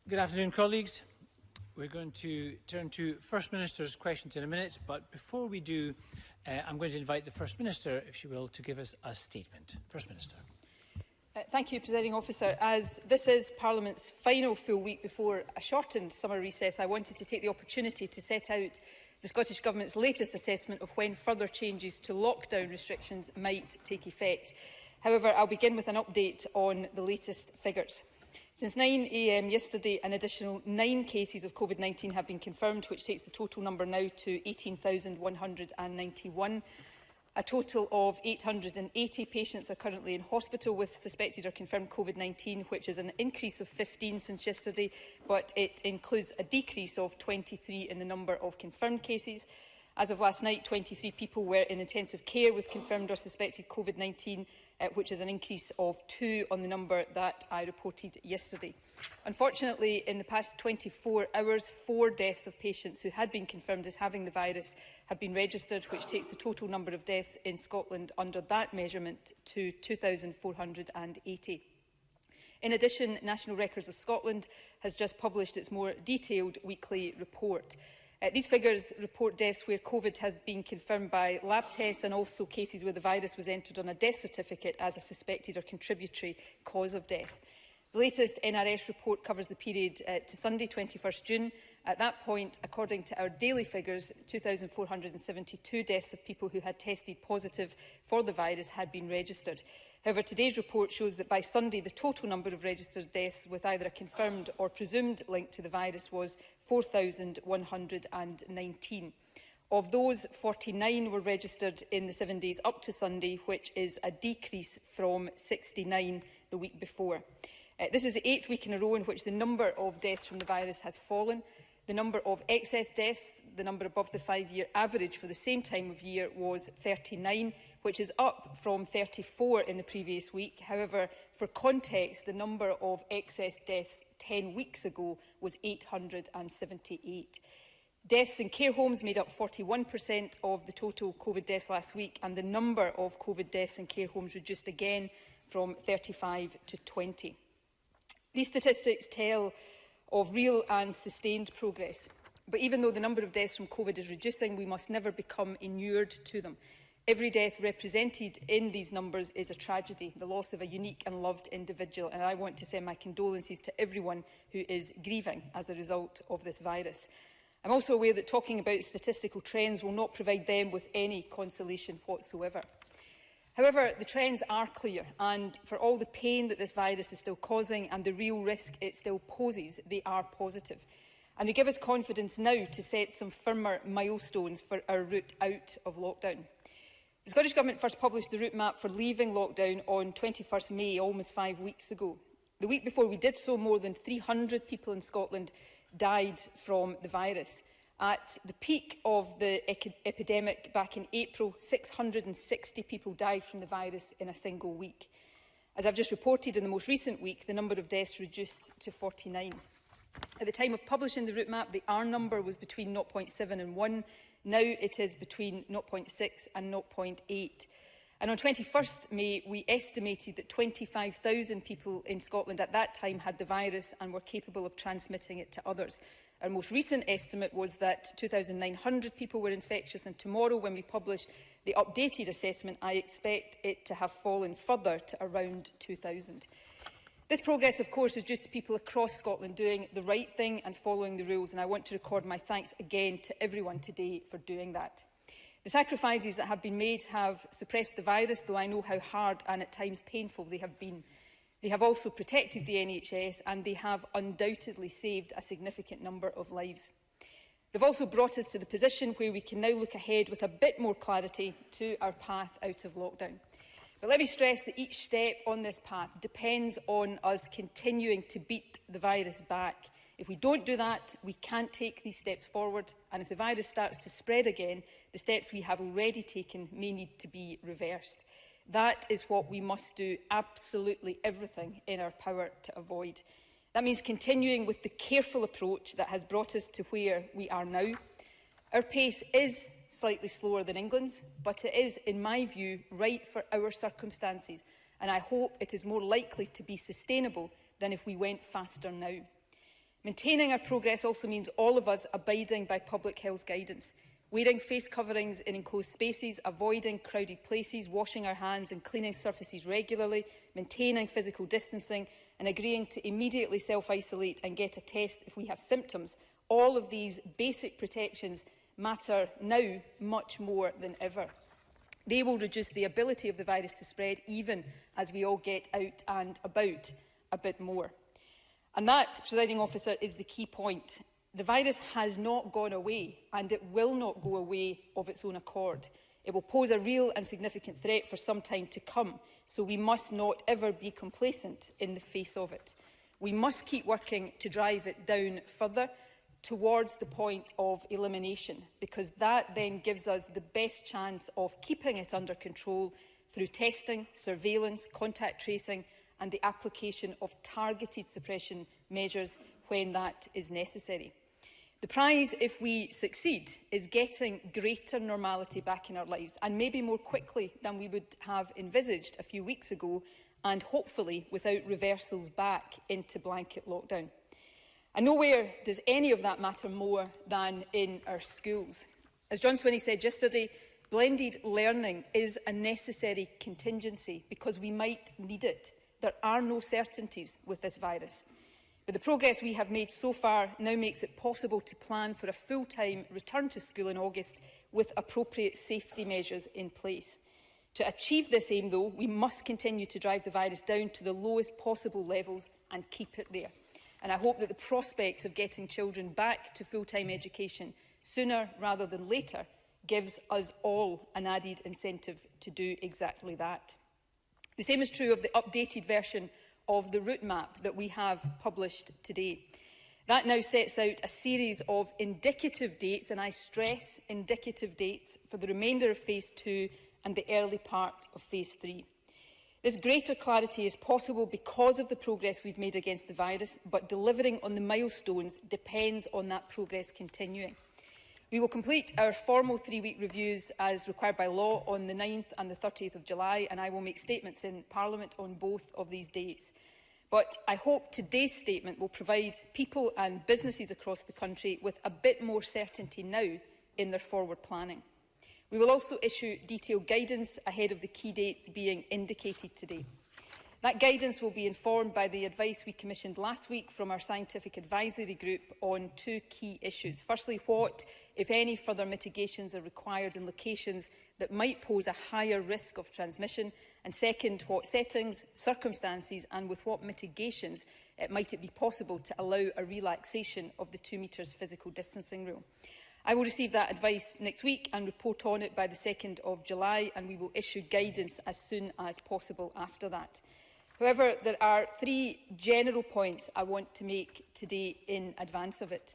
Good afternoon, colleagues. We're going to turn to First Minister's questions in a minute, but before we do, I'm going to invite the First Minister, if she will, to give us a statement. First Minister. Thank you, Presiding Officer. As this is Parliament's final full week before a shortened summer recess, I wanted to take the opportunity to set out the Scottish Government's latest assessment of when further changes to lockdown restrictions might take effect. However, I'll begin with an update on the latest figures. Since 9 a.m. yesterday, an additional 9 cases of COVID-19 have been confirmed, which takes the total number now to 18,191. A total of 880 patients are currently in hospital with suspected or confirmed COVID-19, which is an increase of 15 since yesterday, but it includes a decrease of 23 in the number of confirmed cases. As of last night, 23 people were in intensive care with confirmed or suspected COVID-19, which is an increase of 2 on the number that I reported yesterday. Unfortunately, in the past 24 hours, 4 deaths of patients who had been confirmed as having the virus have been registered, which takes the total number of deaths in Scotland under that measurement to 2,480. In addition, National Records of Scotland has just published its more detailed weekly report. These figures report deaths where COVID has been confirmed by lab tests and also cases where the virus was entered on a death certificate as a suspected or contributory cause of death. The latest NRS report covers the period to Sunday, 21st June. At that point, according to our daily figures, 2,472 deaths of people who had tested positive for the virus had been registered. However, today's report shows that by Sunday, the total number of registered deaths with either a confirmed or presumed link to the virus was 4,119. Of those, 49 were registered in the 7 days up to Sunday, which is a decrease from 69 the week before. This is the 8th week in a row in which the number of deaths from the virus has fallen. The number of excess deaths, the number above the 5-year average for the same time of year, was 39, which is up from 34 in the previous week. However, for context, the number of excess deaths 10 weeks ago was 878. Deaths in care homes made up 41% of the total COVID deaths last week, and the number of COVID deaths in care homes reduced again from 35 to 20. These statistics tell of real and sustained progress. But even though the number of deaths from COVID is reducing, we must never become inured to them. Every death represented in these numbers is a tragedy, the loss of a unique and loved individual. And I want to send my condolences to everyone who is grieving as a result of this virus. I'm also aware that talking about statistical trends will not provide them with any consolation whatsoever. However, the trends are clear, and for all the pain that this virus is still causing and the real risk it still poses, they are positive. And they give us confidence now to set some firmer milestones for our route out of lockdown. The Scottish Government first published the route map for leaving lockdown on 21st May, almost 5 weeks ago. The week before we did so, more than 300 people in Scotland died from the virus. At the peak of the epidemic back in April, 660 people died from the virus in a single week. As I've just reported, in the most recent week, the number of deaths reduced to 49. At the time of publishing the route map, the R number was between 0.7 and 1. Now it is between 0.6 and 0.8. And on 21st May, we estimated that 25,000 people in Scotland at that time had the virus and were capable of transmitting it to others. Our most recent estimate was that 2,900 people were infectious, and tomorrow, when we publish the updated assessment, I expect it to have fallen further to around 2,000. This progress, of course, is due to people across Scotland doing the right thing and following the rules, and I want to record my thanks again to everyone today for doing that. The sacrifices that have been made have suppressed the virus, though I know how hard and at times painful they have been. They have also protected the NHS, and they have undoubtedly saved a significant number of lives. They've also brought us to the position where we can now look ahead with a bit more clarity to our path out of lockdown. But let me stress that each step on this path depends on us continuing to beat the virus back. If we don't do that, we can't take these steps forward, and if the virus starts to spread again, the steps we have already taken may need to be reversed. That is what we must do absolutely everything in our power to avoid. That means continuing with the careful approach that has brought us to where we are now. Our pace is slightly slower than England's, but it is, in my view, right for our circumstances, and I hope it is more likely to be sustainable than if we went faster now. Maintaining our progress also means all of us abiding by public health guidance, wearing face coverings in enclosed spaces, avoiding crowded places, washing our hands and cleaning surfaces regularly, maintaining physical distancing and agreeing to immediately self-isolate and get a test if we have symptoms. All of these basic protections matter now much more than ever. They will reduce the ability of the virus to spread even as we all get out and about a bit more. And that, Presiding Officer, is the key point. The virus has not gone away, and it will not go away of its own accord. It will pose a real and significant threat for some time to come, so we must not ever be complacent in the face of it. We must keep working to drive it down further towards the point of elimination, because that then gives us the best chance of keeping it under control through testing, surveillance, contact tracing and the application of targeted suppression measures when that is necessary. The prize, if we succeed, is getting greater normality back in our lives, and maybe more quickly than we would have envisaged a few weeks ago, and hopefully without reversals back into blanket lockdown. And nowhere does any of that matter more than in our schools. As John Swinney said yesterday, blended learning is a necessary contingency because we might need it. There are no certainties with this virus. But the progress we have made so far now makes it possible to plan for a full-time return to school in August with appropriate safety measures in place. To achieve this aim, though, we must continue to drive the virus down to the lowest possible levels and keep it there. And I hope that the prospect of getting children back to full-time education sooner rather than later gives us all an added incentive to do exactly that. The same is true of the updated version of the route map that we have published today. That now sets out a series of indicative dates, and I stress indicative dates, for the remainder of Phase 2 and the early part of Phase 3. This greater clarity is possible because of the progress we've made against the virus, but delivering on the milestones depends on that progress continuing. We will complete our formal 3-week reviews as required by law on the 9th and the 30th of July, and I will make statements in Parliament on both of these dates. But I hope today's statement will provide people and businesses across the country with a bit more certainty now in their forward planning. We will also issue detailed guidance ahead of the key dates being indicated today. That guidance will be informed by the advice we commissioned last week from our scientific advisory group on 2 key issues. Firstly, what, if any, further mitigations are required in locations that might pose a higher risk of transmission, and second, what settings, circumstances and with what mitigations might it be possible to allow a relaxation of the 2 metres physical distancing rule. I will receive that advice next week and report on it by the 2nd of July, and we will issue guidance as soon as possible after that. However, there are 3 general points I want to make today in advance of it.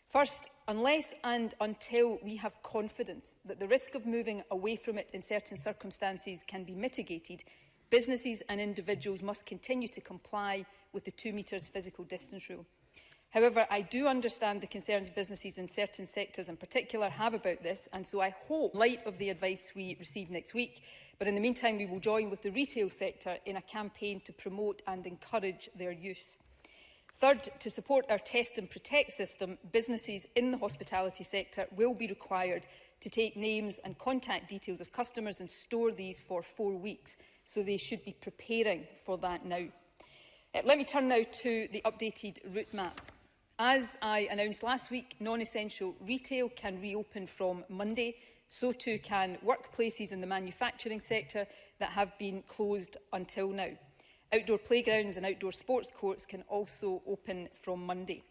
First, unless and until we have confidence that the risk of moving away from it in certain circumstances can be mitigated, businesses and individuals must continue to comply with the 2 metres physical distance rule. However, I do understand the concerns businesses in certain sectors in particular have about this, and so I hope, in light of the advice we receive next week, but in the meantime we will join with the retail sector in a campaign to promote and encourage their use. Third, to support our test and protect system, businesses in the hospitality sector will be required to take names and contact details of customers and store these for 4 weeks, so they should be preparing for that now. Let me turn now to the updated route map. As I announced last week, non-essential retail can reopen from Monday. So too can workplaces in the manufacturing sector that have been closed until now. Outdoor playgrounds and outdoor sports courts can also open from Monday.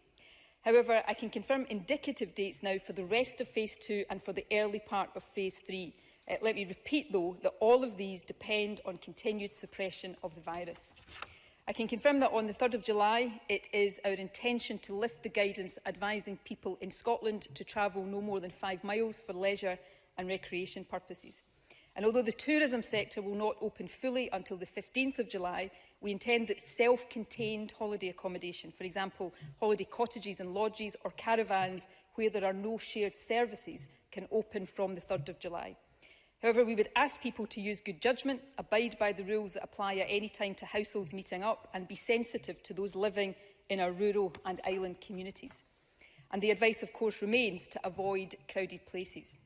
However, I can confirm indicative dates now for the rest of Phase 2 and for the early part of Phase 3. Let me repeat, though, that all of these depend on continued suppression of the virus. I can confirm that on the 3rd of July, it is our intention to lift the guidance advising people in Scotland to travel no more than 5 miles for leisure and recreation purposes. And although the tourism sector will not open fully until the 15th of July, we intend that self-contained holiday accommodation, for example, holiday cottages and lodges or caravans where there are no shared services, can open from the 3rd of July. However, we would ask people to use good judgment, abide by the rules that apply at any time to households meeting up, and be sensitive to those living in our rural and island communities. And the advice, of course, remains to avoid crowded places.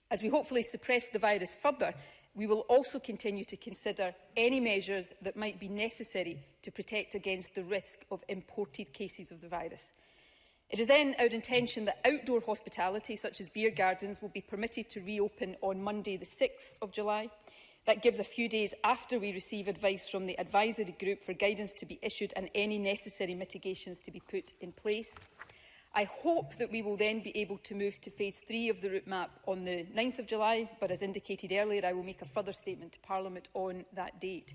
As we hopefully suppress the virus further, we will also continue to consider any measures that might be necessary to protect against the risk of imported cases of the virus. It is then our intention that outdoor hospitality, such as beer gardens, will be permitted to reopen on Monday the 6th of July. That gives a few days after we receive advice from the advisory group for guidance to be issued and any necessary mitigations to be put in place. I hope that we will then be able to move to phase 3 of the route map on the 9th of July, but as indicated earlier, I will make a further statement to Parliament on that date.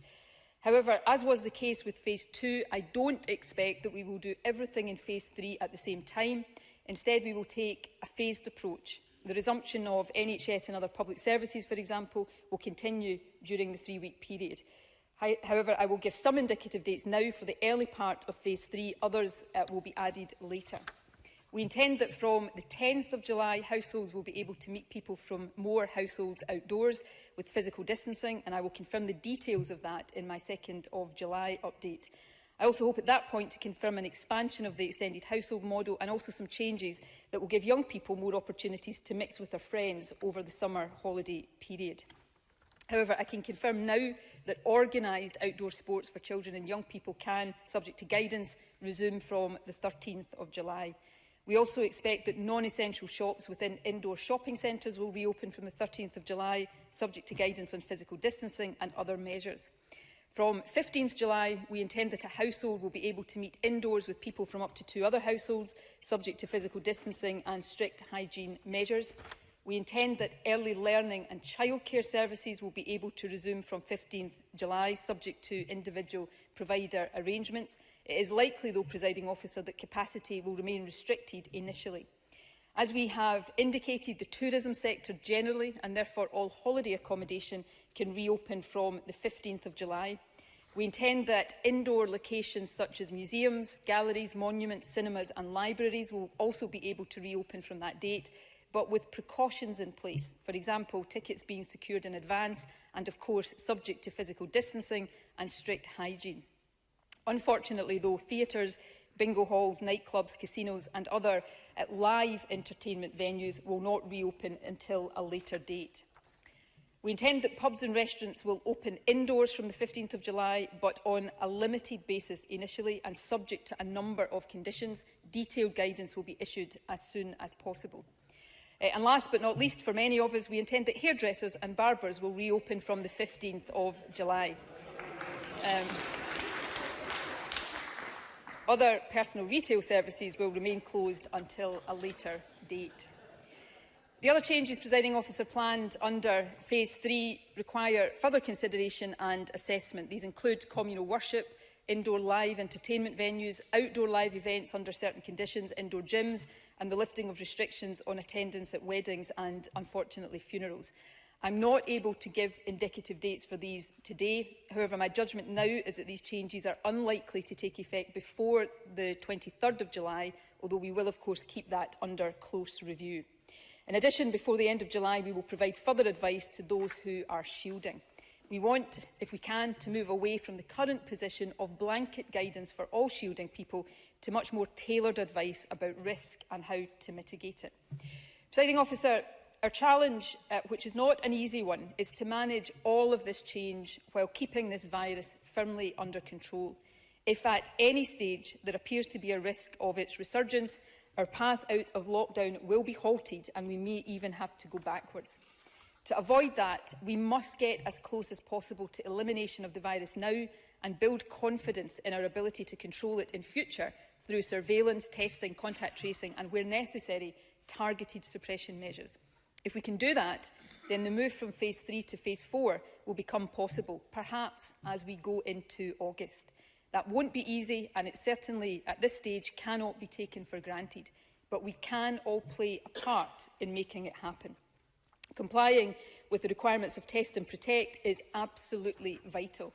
However, as was the case with phase 2, I don't expect that we will do everything in phase 3 at the same time. Instead, we will take a phased approach. The resumption of NHS and other public services, for example, will continue during the 3-week period. However, I will give some indicative dates now for the early part of phase 3. Others will be added later. We intend that from the 10th of July, households will be able to meet people from more households outdoors with physical distancing, and I will confirm the details of that in my 2nd of July update. I also hope at that point to confirm an expansion of the extended household model and also some changes that will give young people more opportunities to mix with their friends over the summer holiday period. However, I can confirm now that organised outdoor sports for children and young people can, subject to guidance, resume from the 13th of July. We also expect that non-essential shops within indoor shopping centres will reopen from the 13th of July, subject to guidance on physical distancing and other measures. From 15th July, we intend that a household will be able to meet indoors with people from up to 2 other households, subject to physical distancing and strict hygiene measures. We intend that early learning and childcare services will be able to resume from 15th July, subject to individual provider arrangements. It is likely, though, Presiding Officer, that capacity will remain restricted initially. As we have indicated, the tourism sector generally, and therefore all holiday accommodation, can reopen from the 15th of July. We intend that indoor locations such as museums, galleries, monuments, cinemas and libraries will also be able to reopen from that date, but with precautions in place. For example, tickets being secured in advance and, of course, subject to physical distancing and strict hygiene. Unfortunately, though, theatres, bingo halls, nightclubs, casinos and other live entertainment venues will not reopen until a later date. We intend that pubs and restaurants will open indoors from the 15th of July, but on a limited basis initially and subject to a number of conditions. Detailed guidance will be issued as soon as possible. And last but not least, for many of us, we intend that hairdressers and barbers will reopen from the 15th of July. Other personal retail services will remain closed until a later date. The other changes, Presiding Officer, planned under phase 3 require further consideration and assessment. These include communal worship, indoor live entertainment venues, outdoor live events under certain conditions, indoor gyms, and the lifting of restrictions on attendance at weddings and, unfortunately, funerals. I'm not able to give indicative dates for these today. However, my judgment now is that these changes are unlikely to take effect before the 23rd of July, although we will, of course, keep that under close review. In addition, before the end of July, we will provide further advice to those who are shielding. We want, if we can, to move away from the current position of blanket guidance for all shielding people to much more tailored advice about risk and how to mitigate it. Presiding Officer, our challenge, which is not an easy one, is to manage all of this change while keeping this virus firmly under control. If at any stage there appears to be a risk of its resurgence, our path out of lockdown will be halted and we may even have to go backwards. To avoid that, we must get as close as possible to elimination of the virus now and build confidence in our ability to control it in future through surveillance, testing, contact tracing and, where necessary, targeted suppression measures. If we can do that, then the move from phase 3 to phase 4 will become possible, perhaps as we go into August. That won't be easy, and it certainly, at this stage, cannot be taken for granted. But we can all play a part in making it happen. Complying with the requirements of Test and Protect is absolutely vital.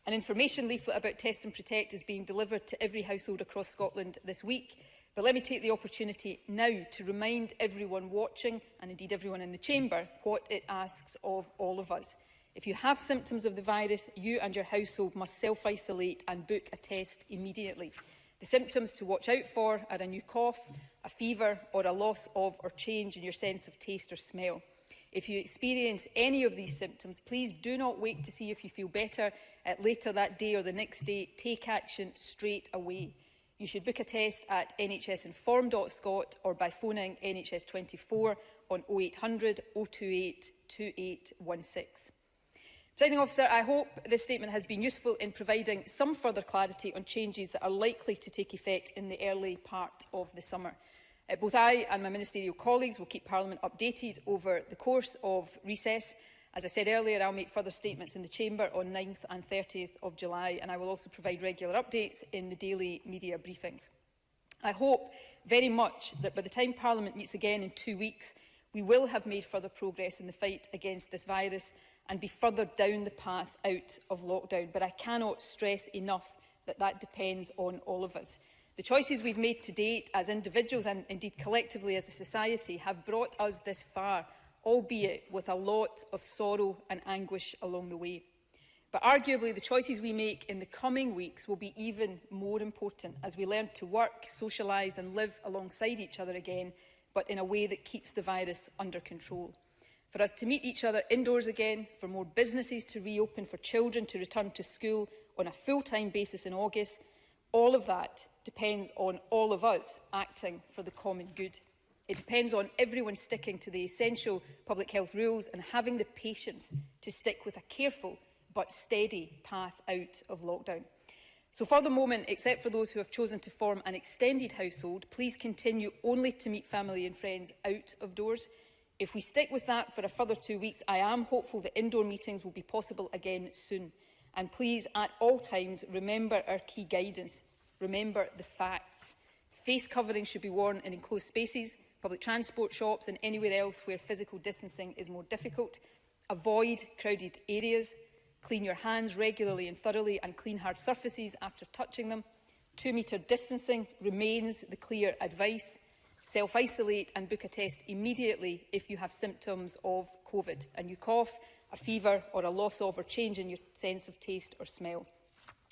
An information leaflet about Test and Protect is being delivered to every household across Scotland this week. But let me take the opportunity now to remind everyone watching, and indeed everyone in the chamber, what it asks of all of us. If you have symptoms of the virus, you and your household must self-isolate and book a test immediately. The symptoms to watch out for are a new cough, a fever, or a loss of or change in your sense of taste or smell. If you experience any of these symptoms, please do not wait to see if you feel better later that day or the next day. Take action straight away. You should book a test at nhsinform.scot or by phoning NHS 24 on 0800 028 2816. Presiding Officer, I hope this statement has been useful in providing some further clarity on changes that are likely to take effect in the early part of the summer. Both I and my ministerial colleagues will keep Parliament updated over the course of recess. As I said earlier, I'll make further statements in the Chamber on 9th and 30th of July, and I will also provide regular updates in the daily media briefings. I hope very much that by the time Parliament meets again in 2 weeks, we will have made further progress in the fight against this virus and be further down the path out of lockdown. But I cannot stress enough that that depends on all of us. The choices we've made to date as individuals and indeed collectively as a society have brought us this far, albeit with a lot of sorrow and anguish along the way. But arguably the choices we make in the coming weeks will be even more important as we learn to work, socialise and live alongside each other again, but in a way that keeps the virus under control. For us to meet each other indoors again, for more businesses to reopen, for children to return to school on a full-time basis in August, all of that depends on all of us acting for the common good. It depends on everyone sticking to the essential public health rules and having the patience to stick with a careful but steady path out of lockdown. So for the moment, except for those who have chosen to form an extended household, please continue only to meet family and friends out of doors. If we stick with that for a further 2 weeks, I am hopeful that indoor meetings will be possible again soon. And please, at all times, remember our key guidance. Remember the facts. Face coverings should be worn in enclosed spaces, public transport, shops and anywhere else where physical distancing is more difficult. Avoid crowded areas. Clean your hands regularly and thoroughly and clean hard surfaces after touching them. 2-metre distancing remains the clear advice. Self-isolate and book a test immediately if you have symptoms of COVID, a new cough, a fever or a loss of or change in your sense of taste or smell.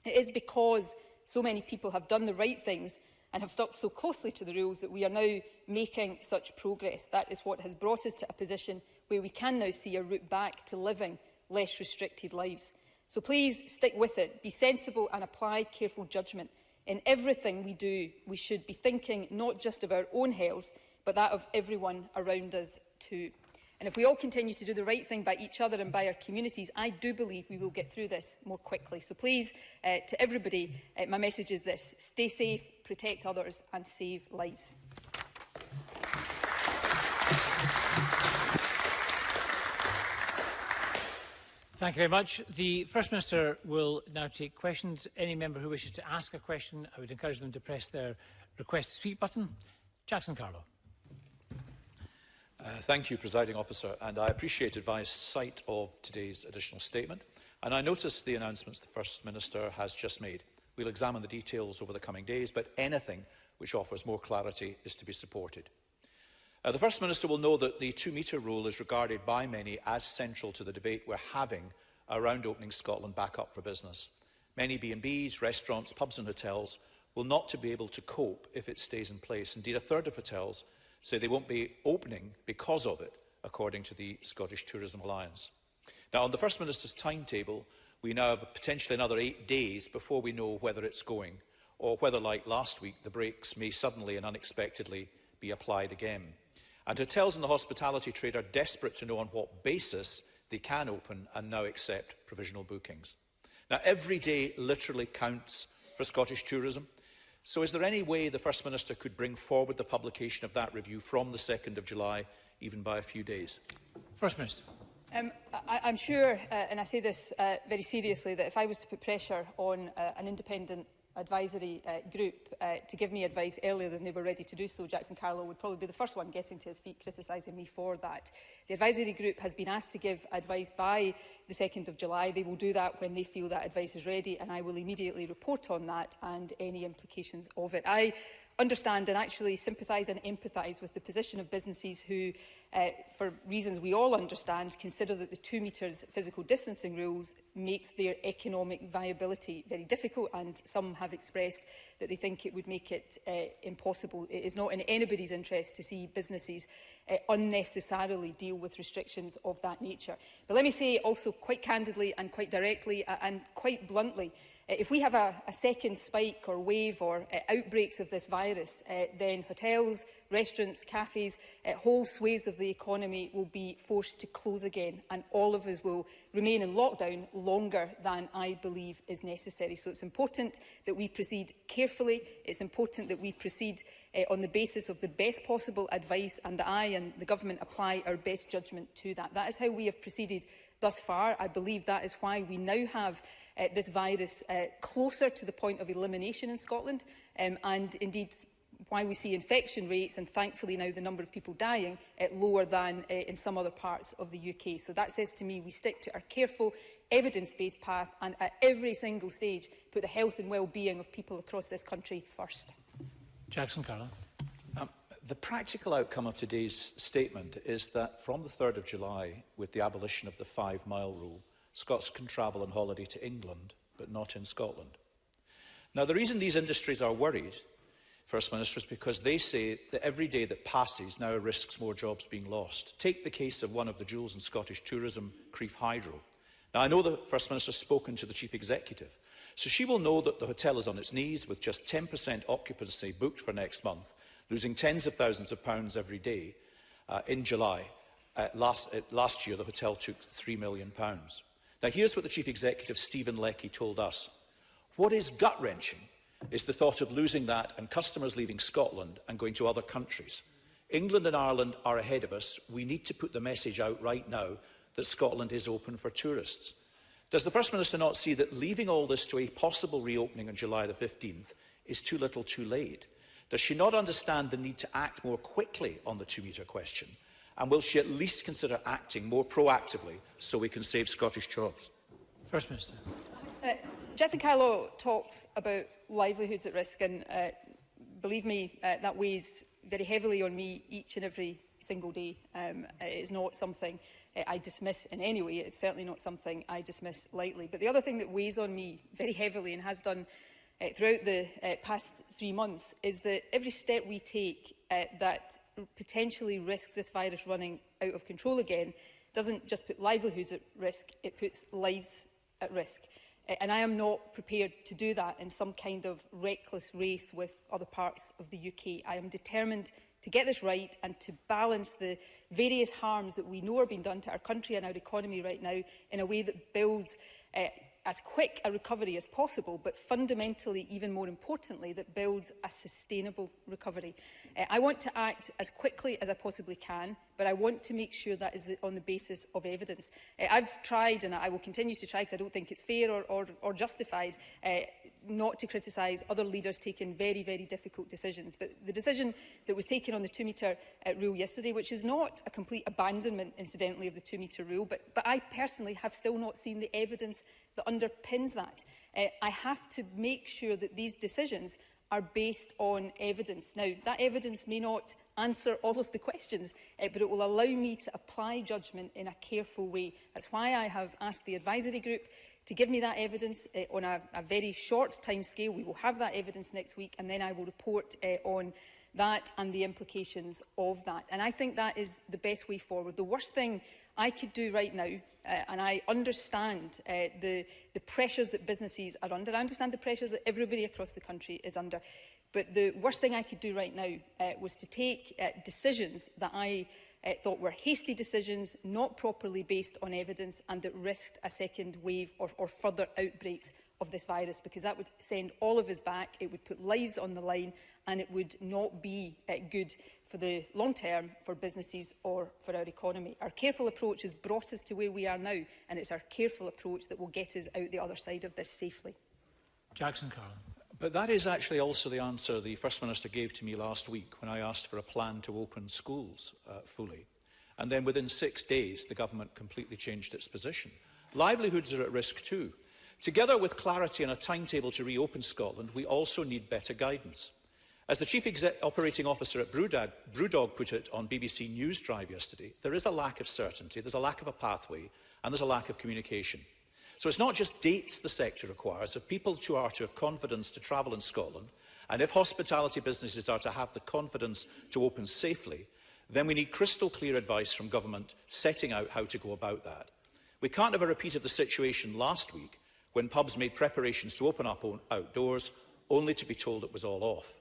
It is because so many people have done the right things and have stuck so closely to the rules that we are now making such progress. That is what has brought us to a position where we can now see a route back to living less restricted lives. So please stick with it, be sensible and apply careful judgment. In everything we do, we should be thinking not just of our own health, but that of everyone around us too. And if we all continue to do the right thing by each other and by our communities, I do believe we will get through this more quickly. So please, to everybody, my message is this: stay safe, protect others and save lives. Thank you very much. The First Minister will now take questions. Any member who wishes to ask a question, I would encourage them to press their request to speak button. Jackson Carlo. Thank you, Presiding Officer, and I appreciate advice sight of today's additional statement. And I notice the announcements the First Minister has just made. We'll examine the details over the coming days, but anything which offers more clarity is to be supported. The First Minister will know that the 2-metre rule is regarded by many as central to the debate we're having around opening Scotland back up for business. Many B&Bs, restaurants, pubs and hotels will not be able to cope if it stays in place. Indeed, a third of hotels say they won't be opening because of it, according to the Scottish Tourism Alliance. Now, on the First Minister's timetable, we now have potentially another 8 days before we know whether it's going, or whether, like last week, the brakes may suddenly and unexpectedly be applied again. And hotels and the hospitality trade are desperate to know on what basis they can open and now accept provisional bookings. Now, every day literally counts for Scottish tourism. So is there any way the First Minister could bring forward the publication of that review from the 2nd of July, even by a few days? First Minister. I'm sure, and I say this very seriously, that if I was to put pressure on an independent advisory group to give me advice earlier than they were ready to do so, Jackson Carlo would probably be the first one getting to his feet criticising me for that. The advisory group has been asked to give advice by the 2nd of July. They will do that when they feel that advice is ready, and I will immediately report on that and any implications of it. I understand and actually sympathise and empathise with the position of businesses who, for reasons we all understand, consider that the 2 metres physical distancing rules makes their economic viability very difficult, and some have expressed that they think it would make it impossible. It is not in anybody's interest to see businesses unnecessarily deal with restrictions of that nature. But let me say also quite candidly and quite directly and quite bluntly, if we have a second spike or wave or outbreaks of this virus, then hotels, restaurants, cafes, whole swathes of the economy will be forced to close again, and all of us will remain in lockdown longer than I believe is necessary. So it's important that we proceed carefully. It's important that we proceed on the basis of the best possible advice, and that I and the government apply our best judgment to that. That is how we have proceeded thus far. I believe that is why we now have this virus closer to the point of elimination in Scotland, and indeed why we see infection rates and thankfully now the number of people dying lower than in some other parts of the UK. So that says to me we stick to our careful evidence-based path, and at every single stage put the health and well-being of people across this country first. Jackson Carlin. The practical outcome of today's statement is that from the 3rd of July, with the abolition of the 5-mile rule, Scots can travel on holiday to England, but not in Scotland. Now, the reason these industries are worried, First Minister, is because they say that every day that passes now risks more jobs being lost. Take the case of one of the jewels in Scottish tourism, Crieff Hydro. Now, I know the First Minister has spoken to the Chief Executive, so she will know that the hotel is on its knees with just 10% occupancy booked for next month, losing tens of thousands of pounds every day. In July, last year, the hotel took £3 million. Now, here's what the Chief Executive, Stephen Leckie, told us. What is gut-wrenching is the thought of losing that and customers leaving Scotland and going to other countries. England and Ireland are ahead of us. We need to put the message out right now that Scotland is open for tourists. Does the First Minister not see that leaving all this to a possible reopening on July the 15th is too little too late? Does she not understand the need to act more quickly on the 2-metre question? And will she at least consider acting more proactively so we can save Scottish jobs? First Minister. Jackson Carlo talks about livelihoods at risk, and believe me, that weighs very heavily on me each and every single day. It is not something I dismiss in any way. It's certainly not something I dismiss lightly. But the other thing that weighs on me very heavily and has done throughout the past 3 months is that every step we take that potentially risks this virus running out of control again doesn't just put livelihoods at risk, it puts lives at risk. And I am not prepared to do that in some kind of reckless race with other parts of the UK. I am determined to get this right and to balance the various harms that we know are being done to our country and our economy right now in a way that builds as quick a recovery as possible, but fundamentally, even more importantly, that builds a sustainable recovery. I want to act as quickly as I possibly can, but I want to make sure that is on the basis of evidence. I've tried, and I will continue to try, because I don't think it's fair or justified, not to criticise other leaders taking very, very difficult decisions. But the decision that was taken on the 2-metre rule yesterday, which is not a complete abandonment, incidentally, of the 2-metre rule, but I personally have still not seen the evidence that underpins that. I have to make sure that these decisions are based on evidence. Now, that evidence may not answer all of the questions, but it will allow me to apply judgment in a careful way. That's why I have asked the advisory group to give me that evidence on a very short time scale. We will have that evidence next week, and then I will report on that and the implications of that. And I think that is the best way forward. The worst thing I could do right now, and I understand the pressures that businesses are under, I understand the pressures that everybody across the country is under, but the worst thing I could do right now was to take decisions that I thought were hasty decisions, not properly based on evidence, and that risked a second wave or further outbreaks of this virus, because that would send all of us back, it would put lives on the line, and it would not be good for the long term for businesses or for our economy. Our careful approach has brought us to where we are now, and it's our careful approach that will get us out the other side of this safely. Jackson Carlin. But that is actually also the answer the First Minister gave to me last week when I asked for a plan to open schools fully. And then within 6 days, the government completely changed its position. Livelihoods are at risk too. Together with clarity and a timetable to reopen Scotland, we also need better guidance. As the Chief Operating Officer at Brewdog put it on BBC News Drive yesterday, there is a lack of certainty, there's a lack of a pathway, and there's a lack of communication. So it's not just dates the sector requires. If people are to have confidence to travel in Scotland, and if hospitality businesses are to have the confidence to open safely, then we need crystal clear advice from government setting out how to go about that. We can't have a repeat of the situation last week when pubs made preparations to open up outdoors, only to be told it was all off.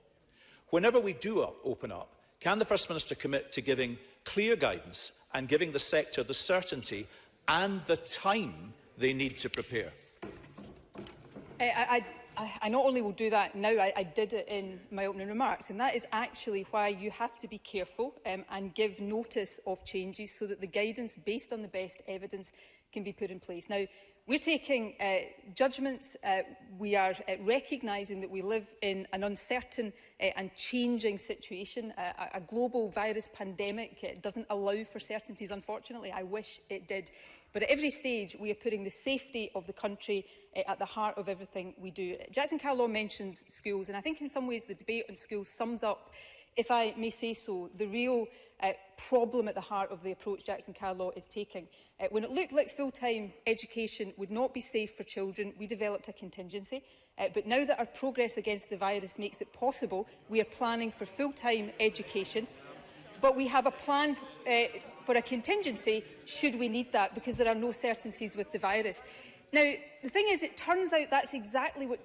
Whenever we do open up, can the First Minister commit to giving clear guidance and giving the sector the certainty and the time they need to prepare? I not only will do that now, I did it in my opening remarks, and that is actually why you have to be careful and give notice of changes so that the guidance based on the best evidence can be put in place. Now, we're taking judgments. We are recognising that we live in an uncertain and changing situation. A global virus pandemic doesn't allow for certainties, unfortunately. I wish it did. But at every stage, we are putting the safety of the country at the heart of everything we do. Jackson Carlaw mentions schools, and I think in some ways the debate on schools sums up, if I may say so, the real problem at the heart of the approach Jackson Carlaw is taking. When it looked like full-time education would not be safe for children, we developed a contingency. But now that our progress against the virus makes it possible, we are planning for full-time education. But we have a plan for a contingency should we need that, because there are no certainties with the virus. Now, the thing is, it turns out that's exactly what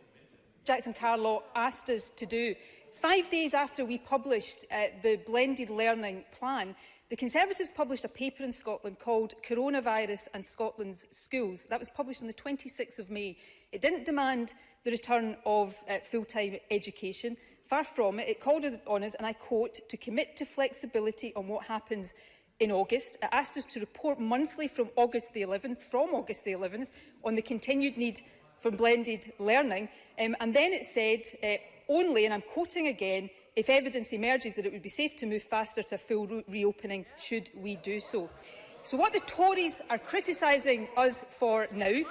Jackson Carlaw asked us to do. 5 days after we published the blended learning plan, the Conservatives published a paper in Scotland called Coronavirus and Scotland's Schools. That was published on the 26th of May. It didn't demand the return of full-time education. Far from it. It called on us, and I quote, to commit to flexibility on what happens in August. It asked us to report monthly from August the 11th, on the continued need for blended learning. And then it said, only, and I'm quoting again, if evidence emerges that it would be safe to move faster to a full reopening, should we do so. So what the Tories are criticising us for now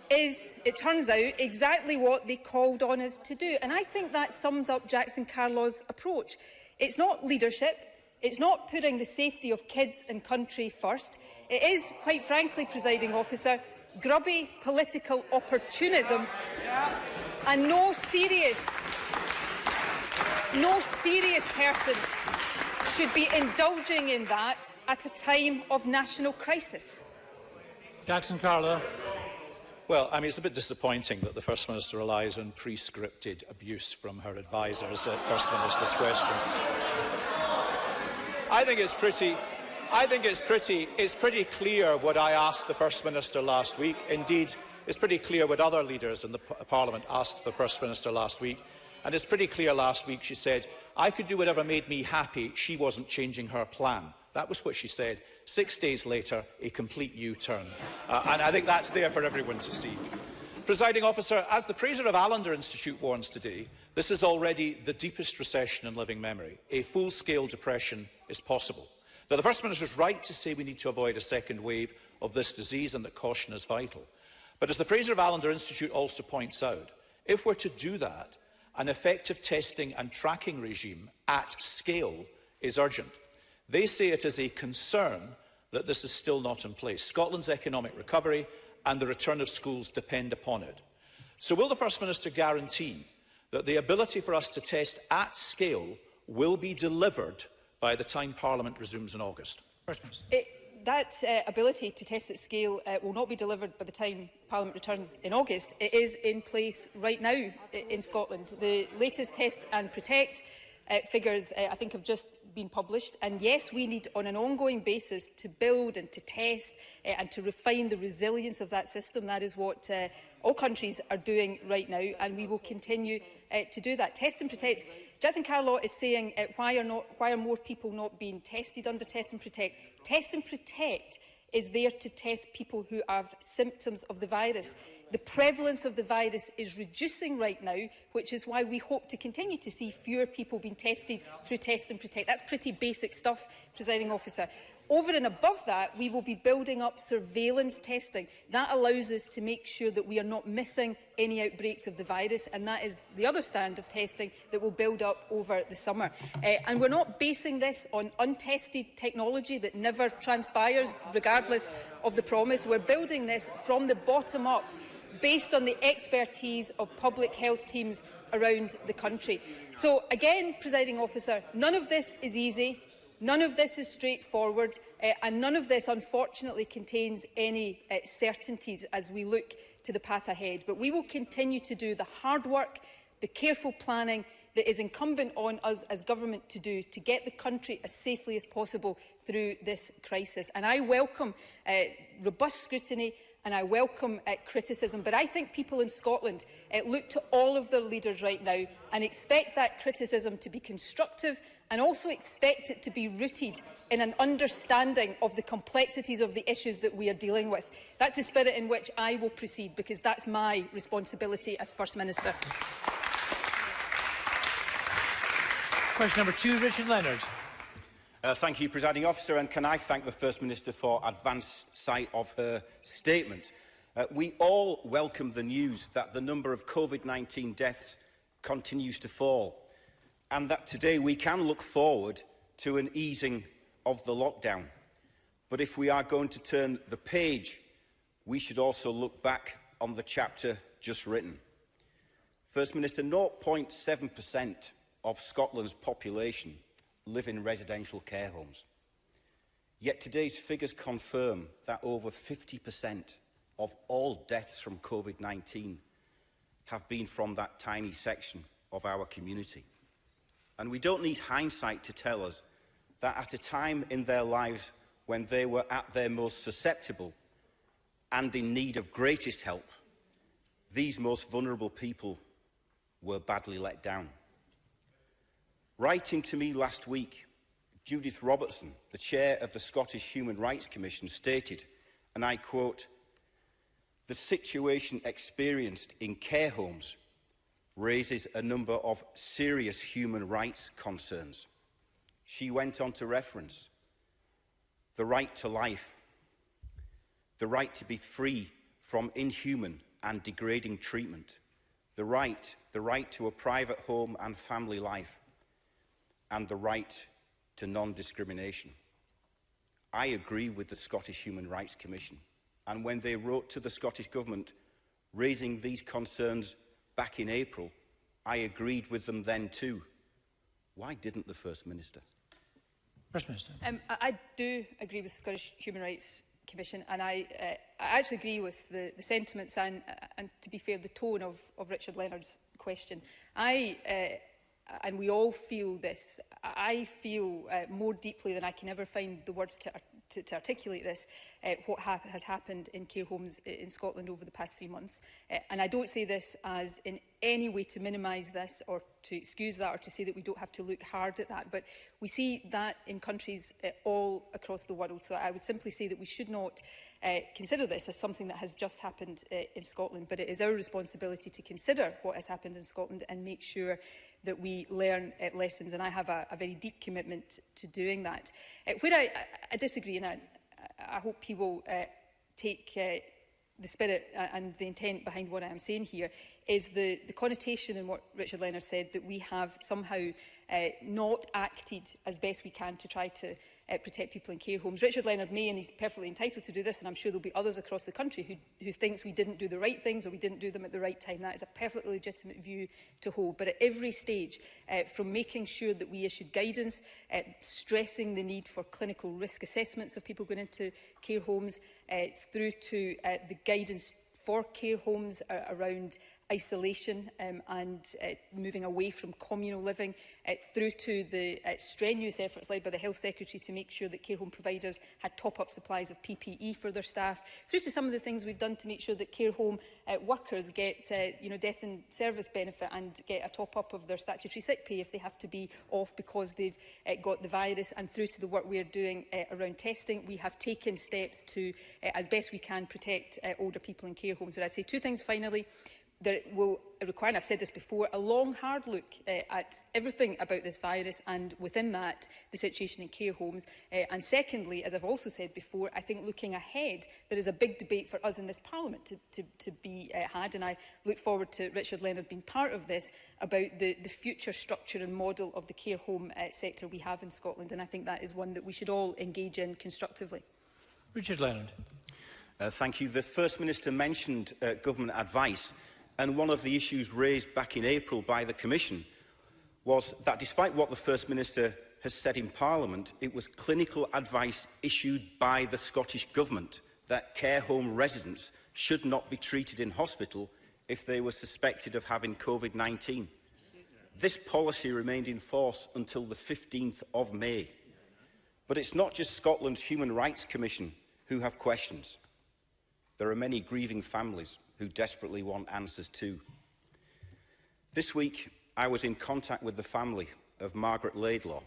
is, it turns out, exactly what they called on us to do. And I think that sums up Jackson Carlaw's approach. It's not leadership. It's not putting the safety of kids and country first. It is, quite frankly, Presiding Officer, grubby political opportunism, and no serious person should be indulging in that at a time of national crisis. Jackson Carlaw. Well, I mean, it's a bit disappointing that the First Minister relies on pre-scripted abuse from her advisers at First Minister's questions. I think it's pretty clear what I asked the First Minister last week. Indeed, it's pretty clear what other leaders in the Parliament asked the First Minister last week. And it's pretty clear last week she said, I could do whatever made me happy, she wasn't changing her plan. That was what she said. 6 days later, a complete U-turn. And I think that's there for everyone to see. Presiding Officer, as the Fraser of Allender Institute warns today, this is already the deepest recession in living memory. A full-scale depression is possible. Now, the First Minister is right to say we need to avoid a second wave of this disease and that caution is vital. But as the Fraser of Allender Institute also points out, if we're to do that, an effective testing and tracking regime at scale is urgent. They say it is a concern that this is still not in place. Scotland's economic recovery and the return of schools depend upon it. So will the First Minister guarantee that the ability for us to test at scale will be delivered by the time Parliament resumes in August? First Minister. That ability to test at scale will not be delivered by the time Parliament returns in August. It is in place right now in Scotland. The latest Test and Protect figures, I think, have just been published. And yes, we need, on an ongoing basis, to build and to test and to refine the resilience of that system. That is what all countries are doing right now, and we will continue to do that. Test and Protect. Jackson Carlaw is saying, why are more people not being tested under Test and Protect? Test and Protect is there to test people who have symptoms of the virus. The prevalence of the virus is reducing right now, which is why we hope to continue to see fewer people being tested through Test and Protect. That's pretty basic stuff, Presiding Officer. Over and above that, we will be building up surveillance testing. That allows us to make sure that we are not missing any outbreaks of the virus, and that is the other strand of testing that will build up over the summer. And we're not basing this on untested technology that never transpires, regardless of the promise. We're building this from the bottom up, based on the expertise of public health teams around the country. So again, Presiding Officer, none of this is easy. None of this is straightforward, and none of this, unfortunately, contains any certainties as we look to the path ahead. But we will continue to do the hard work, the careful planning that is incumbent on us as government to do to get the country as safely as possible through this crisis. And I welcome robust scrutiny and I welcome criticism, but I think people in Scotland look to all of their leaders right now and expect that criticism to be constructive and also expect it to be rooted in an understanding of the complexities of the issues that we are dealing with. That's the spirit in which I will proceed, because that's my responsibility as First Minister. Question number 2, Richard Leonard. Thank you, Presiding Officer, and can I thank the First Minister for advance sight of her statement. We all welcome the news that the number of COVID-19 deaths continues to fall, and that today we can look forward to an easing of the lockdown. But if we are going to turn the page, we should also look back on the chapter just written. First Minister, 0.7% of Scotland's population live in residential care homes. Yet today's figures confirm that over 50% of all deaths from COVID-19 have been from that tiny section of our community. And we don't need hindsight to tell us that at a time in their lives when they were at their most susceptible and in need of greatest help, these most vulnerable people were badly let down. Writing to me last week, Judith Robertson, the chair of the Scottish Human Rights Commission, stated, and I quote, "The situation experienced in care homes raises a number of serious human rights concerns." She went on to reference the right to life, the right to be free from inhuman and degrading treatment, the right to a private home and family life, and the right to non-discrimination. I agree with the Scottish Human Rights Commission, and when they wrote to the Scottish Government raising these concerns back in April, I agreed with them then too. Why didn't the First Minister? First Minister. I do agree with the Scottish Human Rights Commission, and I actually agree with the sentiments and, to be fair, the tone of Richard Leonard's question. And we all feel this. I feel more deeply than I can ever find the words to articulate this, what has happened in care homes in Scotland over the past 3 months. And I don't say this as in any way to minimise this or to excuse that or to say that we don't have to look hard at that. But we see that in countries all across the world. So I would simply say that we should not consider this as something that has just happened in Scotland. But it is our responsibility to consider what has happened in Scotland and make sure that we learn lessons, and I have a very deep commitment to doing that. Where I disagree, and I hope he will take the spirit and the intent behind what I am saying here, is the connotation in what Richard Leonard said, that we have somehow not acted as best we can to try to protect people in care homes. Richard Leonard may, and he's perfectly entitled to do this, and I'm sure there'll be others across the country who thinks we didn't do the right things or we didn't do them at the right time. That is a perfectly legitimate view to hold. But at every stage, from making sure that we issued guidance, stressing the need for clinical risk assessments of people going into care homes, through to the guidance for care homes around isolation and moving away from communal living, through to the strenuous efforts led by the Health Secretary to make sure that care home providers had top-up supplies of PPE for their staff, through to some of the things we've done to make sure that care home workers get death in service benefit and get a top-up of their statutory sick pay if they have to be off because they've got the virus, and through to the work we're doing around testing. We have taken steps to, as best we can, protect older people in care homes. But I'd say two things finally. There will require, and I've said this before, a long, hard look at everything about this virus, and within that, the situation in care homes. And secondly, as I've also said before, I think looking ahead, there is a big debate for us in this Parliament to be had, and I look forward to Richard Leonard being part of this, about the future structure and model of the care home sector we have in Scotland, and I think that is one that we should all engage in constructively. Richard Leonard. Thank you. The First Minister mentioned government advice. And one of the issues raised back in April by the Commission was that despite what the First Minister has said in Parliament, it was clinical advice issued by the Scottish Government that care home residents should not be treated in hospital if they were suspected of having COVID-19. This policy remained in force until the 15th of May. But it's not just Scotland's Human Rights Commission who have questions. There are many grieving families who desperately want answers too. This week, I was in contact with the family of Margaret Laidlaw.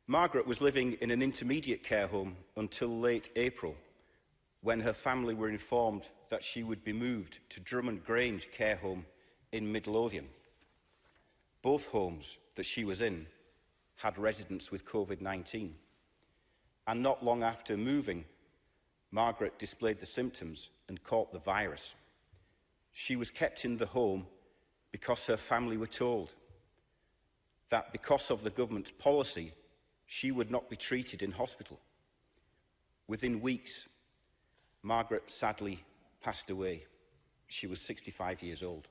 Margaret was living in an intermediate care home until late April, when her family were informed that she would be moved to Drummond Grange Care Home in Midlothian. Both homes that she was in had residents with COVID-19. And not long after moving, Margaret displayed the symptoms and caught the virus. She was kept in the home because her family were told that because of the government's policy, she would not be treated in hospital. Within weeks, Margaret sadly passed away. She was 65 years old.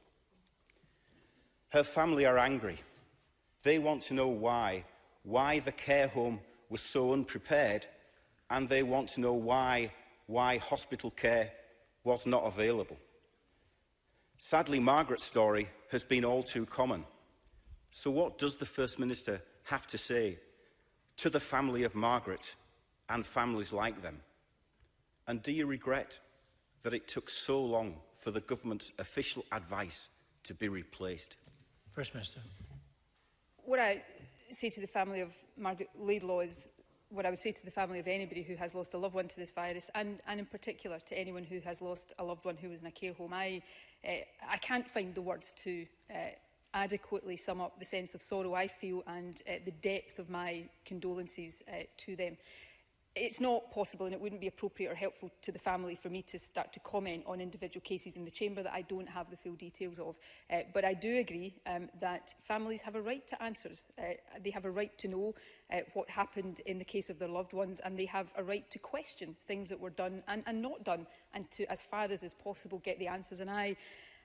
Her family are angry. They want to know why the care home was so unprepared, and they want to know why hospital care was not available. Sadly, Margaret's story has been all too common. So what does the First Minister have to say to the family of Margaret and families like them? And do you regret that it took so long for the government's official advice to be replaced? First Minister. What I say to the family of Margaret Laidlaw is what I would say to the family of anybody who has lost a loved one to this virus, and in particular to anyone who has lost a loved one who was in a care home. I can't find the words to adequately sum up the sense of sorrow I feel and the depth of my condolences to them. It's not possible, and it wouldn't be appropriate or helpful to the family for me to start to comment on individual cases in the chamber that I don't have the full details of. But I do agree that families have a right to answers. They have a right to know what happened in the case of their loved ones, and they have a right to question things that were done and not done, and to, as far as is possible, get the answers. And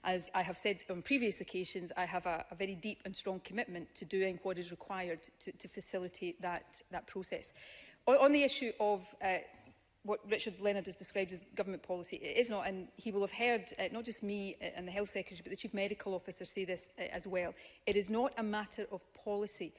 as I have said on previous occasions, I have a very deep and strong commitment to doing what is required to facilitate that process. On the issue of what Richard Leonard has described as government policy, it is not, and he will have heard not just me and the Health Secretary, but the Chief Medical Officer say this as well. It is not a matter of policy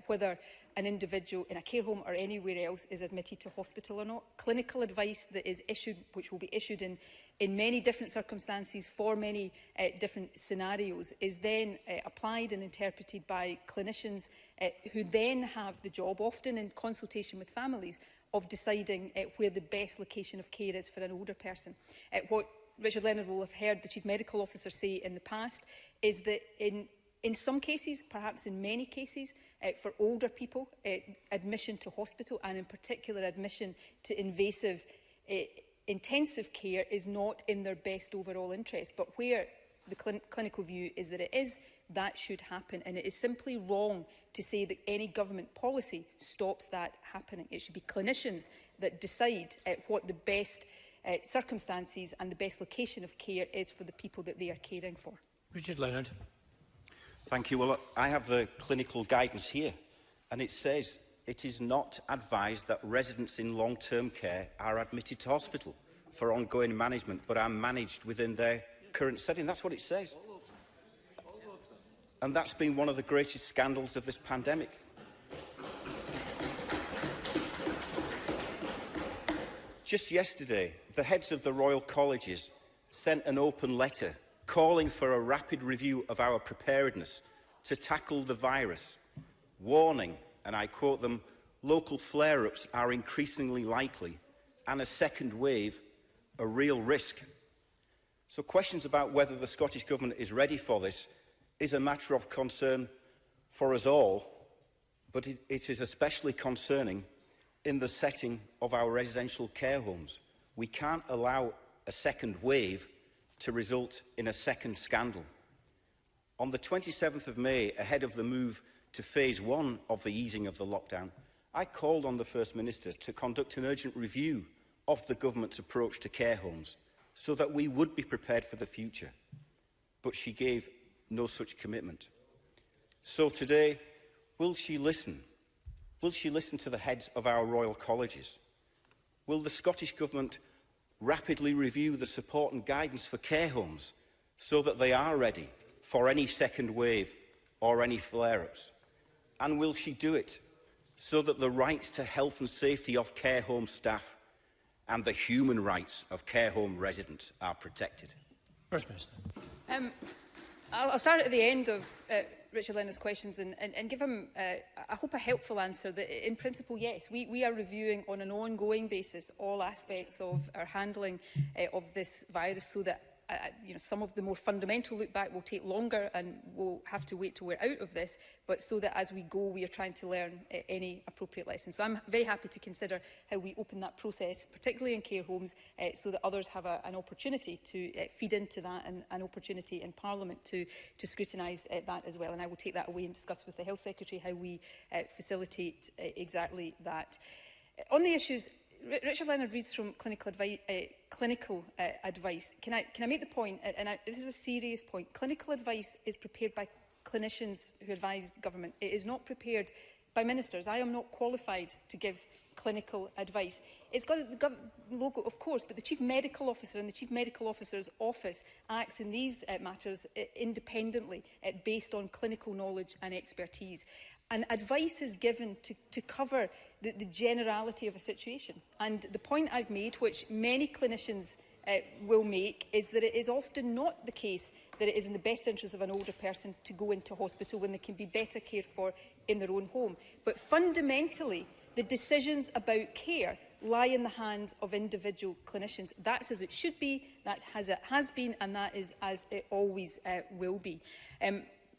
whether an individual in a care home or anywhere else is admitted to hospital or not. Clinical advice that is issued, which will be issued in many different circumstances for many different scenarios, is then applied and interpreted by clinicians who then have the job, often in consultation with families, of deciding where the best location of care is for an older person. What Richard Leonard will have heard the Chief Medical Officer say in the past is that in some cases, perhaps in many cases, for older people, admission to hospital, and in particular admission to invasive intensive care, is not in their best overall interest. But where the clinical view is that it is, that should happen. And it is simply wrong to say that any government policy stops that happening. It should be clinicians that decide what the best circumstances and the best location of care is for the people that they are caring for. Richard Leonard. Thank you. Well, I have the clinical guidance here, and it says it is not advised that residents in long-term care are admitted to hospital for ongoing management, but are managed within their current setting. That's what it says. And that's been one of the greatest scandals of this pandemic. Just yesterday, the heads of the Royal Colleges sent an open letter calling for a rapid review of our preparedness to tackle the virus, warning, and I quote them, local flare-ups are increasingly likely and a second wave a real risk. So questions about whether the Scottish Government is ready for this is a matter of concern for us all, but it is especially concerning in the setting of our residential care homes. We can't allow a second wave to result in a second scandal. On the 27th of May, ahead of the move to phase 1 of the easing of the lockdown, I called on the First Minister to conduct an urgent review of the Government's approach to care homes so that we would be prepared for the future. But she gave no such commitment. So today, will she listen? Will she listen to the heads of our Royal Colleges? Will the Scottish Government rapidly review the support and guidance for care homes so that they are ready for any second wave or any flare-ups? And will she do it so that the rights to health and safety of care home staff and the human rights of care home residents are protected? First Minister. I'll start at the end of Richard Leonard's questions and give him, I hope, a helpful answer that, in principle, yes, we are reviewing on an ongoing basis all aspects of our handling of this virus so that some of the more fundamental look back will take longer and we'll have to wait till we're out of this, but so that as we go, we are trying to learn any appropriate lessons. So I'm very happy to consider how we open that process, particularly in care homes, so that others have an opportunity to feed into that and an opportunity in Parliament to scrutinise that as well. And I will take that away and discuss with the Health Secretary how we facilitate exactly that. On the issues, Richard Leonard reads from clinical advice. Can I make the point, and this is a serious point, clinical advice is prepared by clinicians who advise government. It is not prepared by ministers. I am not qualified to give clinical advice. It's got the logo, of course, but the Chief Medical Officer and the Chief Medical Officer's office acts in these matters independently, based on clinical knowledge and expertise. And advice is given to cover the generality of a situation. And the point I've made, which many clinicians will make, is that it is often not the case that it is in the best interest of an older person to go into hospital when they can be better cared for in their own home. But fundamentally, the decisions about care lie in the hands of individual clinicians. That's as it should be, that's as it has been, and that is as it always will be.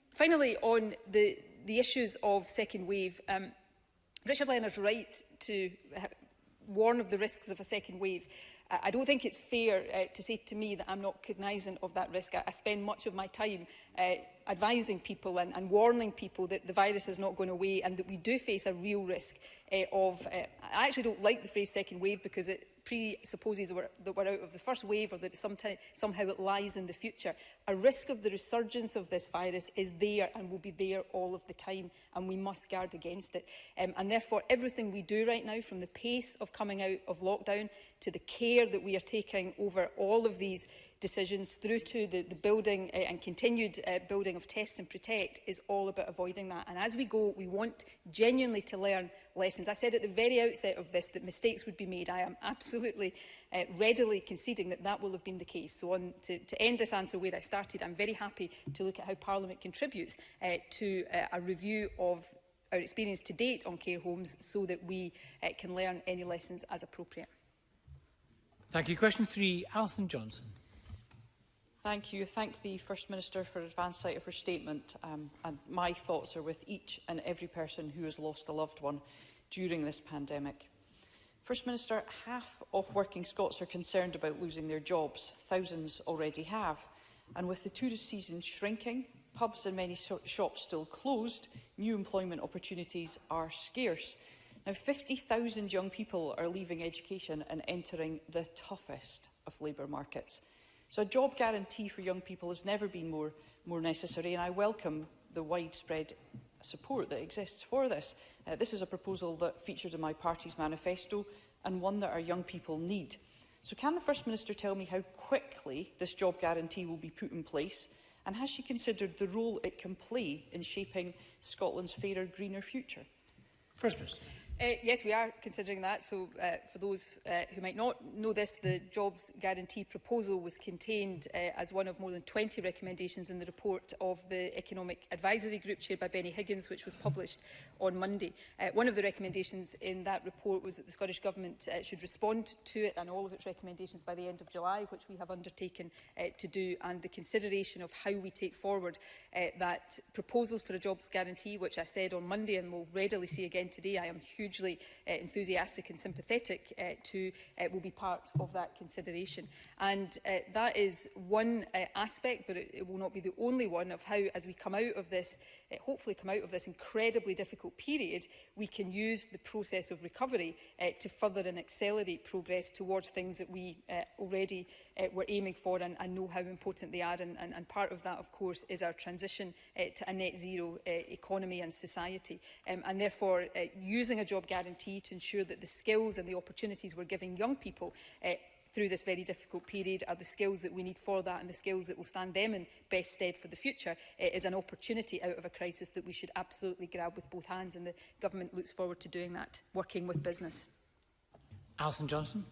Finally, on the issues of second wave, Richard Leonard's right to warn of the risks of a second wave. I don't think it's fair to say to me that I'm not cognisant of that risk. I spend much of my time advising people and warning people that the virus is not going away and that we do face a real risk of... I actually don't like the phrase second wave because it presupposes that we're out of the first wave or that somehow it lies in the future. A risk of the resurgence of this virus is there and will be there all of the time, and we must guard against it. And therefore, everything we do right now, from the pace of coming out of lockdown to the care that we are taking over all of these decisions, through to the building and continued building of Test and Protect, is all about avoiding that. And as we go, we want genuinely to learn lessons. I said at the very outset of this that mistakes would be made. I am absolutely readily conceding that that will have been the case. So to end this answer where I started, I'm very happy to look at how Parliament contributes to a review of our experience to date on care homes so that we can learn any lessons as appropriate. Thank you. Question 3, Alison Johnson. Thank you. Thank the First Minister for advance sight of her statement, and my thoughts are with each and every person who has lost a loved one during this pandemic. First Minister, half of working Scots are concerned about losing their jobs. Thousands already have. And with the tourist season shrinking, pubs and many shops still closed, new employment opportunities are scarce. Now, 50,000 young people are leaving education and entering the toughest of labour markets. So a job guarantee for young people has never been more necessary, and I welcome the widespread support that exists for this. This is a proposal that featured in my party's manifesto and one that our young people need. So can the First Minister tell me how quickly this job guarantee will be put in place? And has she considered the role it can play in shaping Scotland's fairer, greener future? First Minister. Yes, we are considering that. So, for those who might not know this, the Jobs Guarantee proposal was contained as one of more than 20 recommendations in the report of the Economic Advisory Group chaired by Benny Higgins, which was published on Monday. One of the recommendations in that report was that the Scottish Government should respond to it and all of its recommendations by the end of July, which we have undertaken to do, and the consideration of how we take forward that proposals for a Jobs Guarantee, which I said on Monday and will readily see again today. I am hugely enthusiastic and sympathetic to will be part of that consideration. And that is one aspect, but it will not be the only one, of how, as we come out of this, hopefully come out of this incredibly difficult period, we can use the process of recovery to further and accelerate progress towards things that we already were aiming for and know how important they are. And part of that, of course, is our transition to a net zero economy and society. And therefore, using a job guarantee to ensure that the skills and the opportunities we're giving young people through this very difficult period are the skills that we need for that, and the skills that will stand them in best stead for the future, is an opportunity out of a crisis that we should absolutely grab with both hands, and the Government looks forward to doing that, working with business. Alison Johnson.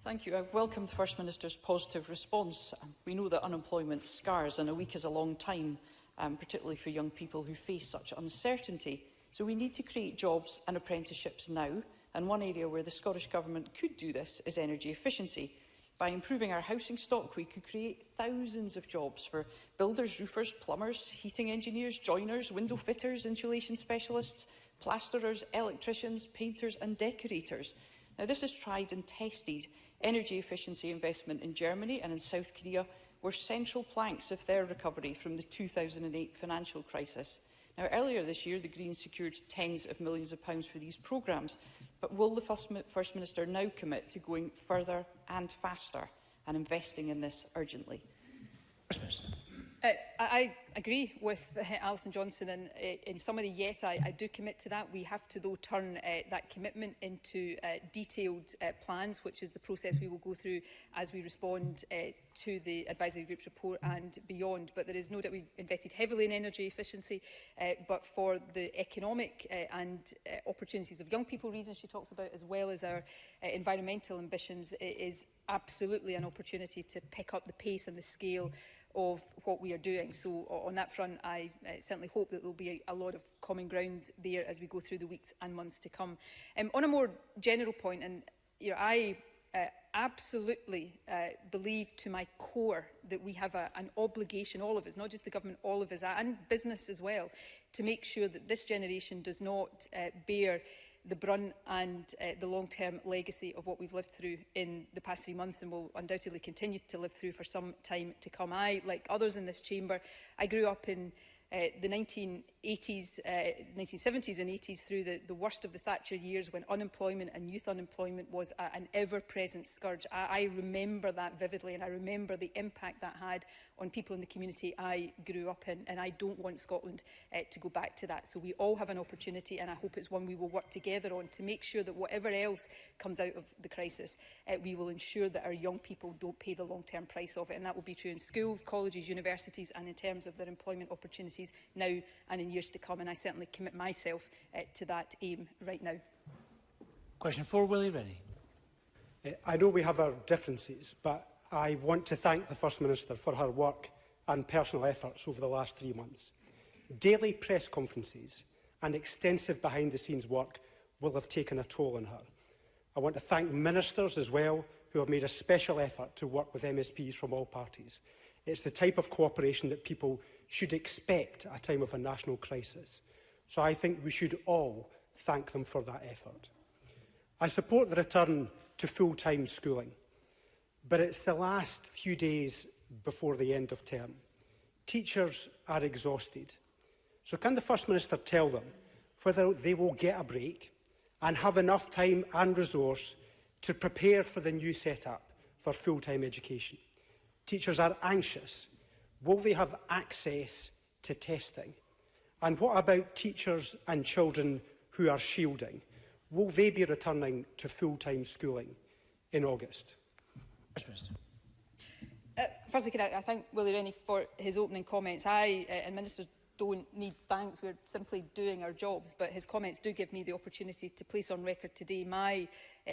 Thank you. I welcome the First Minister's positive response. We know that unemployment scars, and a week is a long time, particularly for young people who face such uncertainty. So we need to create jobs and apprenticeships now, and one area where the Scottish Government could do this is energy efficiency. By improving our housing stock, we could create thousands of jobs for builders, roofers, plumbers, heating engineers, joiners, window fitters, insulation specialists, plasterers, electricians, painters and decorators. Now, this is tried and tested. Energy efficiency investment in Germany and in South Korea were central planks of their recovery from the 2008 financial crisis. Now, earlier this year, the Greens secured tens of millions of pounds for these programmes, but will the First Minister now commit to going further and faster and investing in this urgently? First Minister. I agree with Alison Johnson, and in summary, yes, I do commit to that. We have to, though, turn that commitment into detailed plans, which is the process we will go through as we respond to the Advisory Group's report and beyond. But there is no doubt we've invested heavily in energy efficiency, but for the economic and opportunities of young people reasons she talks about, as well as our environmental ambitions, it is absolutely an opportunity to pick up the pace and the scale of what we are doing. So on that front, I certainly hope that there will be a lot of common ground there as we go through the weeks and months to come. On a more general point, and I absolutely believe to my core that we have an obligation, all of us, not just the Government, all of us, and business as well, to make sure that this generation does not bear the brunt and the long-term legacy of what we've lived through in the past 3 months, and will undoubtedly continue to live through for some time to come. I, like others in this chamber, I grew up in the 1970s and 80s through the worst of the Thatcher years, when unemployment and youth unemployment was an ever-present scourge. I remember that vividly, and I remember the impact that had on people in the community I grew up in, and I don't want Scotland to go back to that. So we all have an opportunity, and I hope it's one we will work together on to make sure that whatever else comes out of the crisis, we will ensure that our young people don't pay the long-term price of it. And that will be true in schools, colleges, universities, and in terms of their employment opportunities now and in years to come, and I certainly commit myself to that aim right now. Question 4, Willie Rennie. I know we have our differences, but I want to thank the First Minister for her work and personal efforts over the last 3 months. Daily press conferences and extensive behind-the-scenes work will have taken a toll on her. I want to thank ministers as well, who have made a special effort to work with MSPs from all parties. It's the type of cooperation that people should expect at a time of a national crisis. So I think we should all thank them for that effort. I support the return to full-time schooling, but it's the last few days before the end of term. Teachers are exhausted. So can the First Minister tell them whether they will get a break and have enough time and resource to prepare for the new setup for full-time education? Teachers are anxious. Will they have access to testing? And what about teachers and children who are shielding? Will they be returning to full-time schooling in August? First Minister. Firstly, I thank Willie Rennie for his opening comments. I and ministers don't need thanks. We're simply doing our jobs. But his comments do give me the opportunity to place on record today my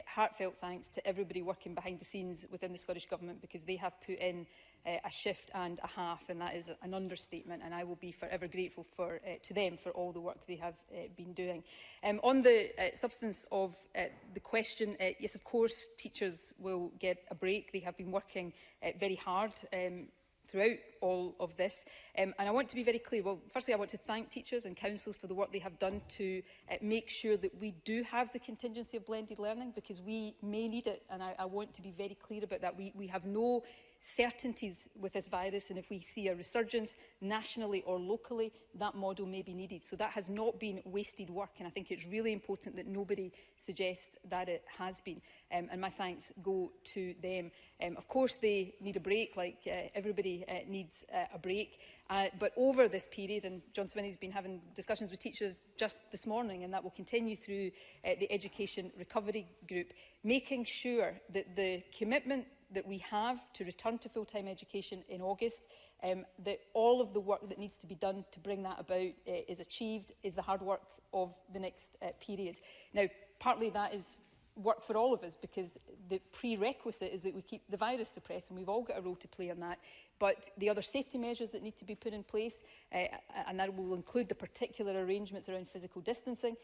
heartfelt thanks to everybody working behind the scenes within the Scottish Government, because they have put in a shift and a half, and that is an understatement, and I will be forever grateful to them for all the work they have been doing. On the substance of the question, yes, of course, teachers will get a break. They have been working very hard throughout all of this. And I want to be very clear. Well, firstly, I want to thank teachers and councils for the work they have done to make sure that we do have the contingency of blended learning, because we may need it, and I want to be very clear about that. We have no certainties with this virus, and if we see a resurgence nationally or locally, that model may be needed. So that has not been wasted work, and I think it's really important that nobody suggests that it has been. And my thanks go to them. Of course, they need a break, like everybody needs a break. But over this period, and John Swinney's been having discussions with teachers just this morning, and that will continue through the Education Recovery Group, making sure that the commitment that we have to return to full-time education in August, that all of the work that needs to be done to bring that about is achieved, is the hard work of the next period. Now, partly that is work for all of us, because the prerequisite is that we keep the virus suppressed, and we've all got a role to play on that. But the other safety measures that need to be put in place, and that will include the particular arrangements around physical distancing,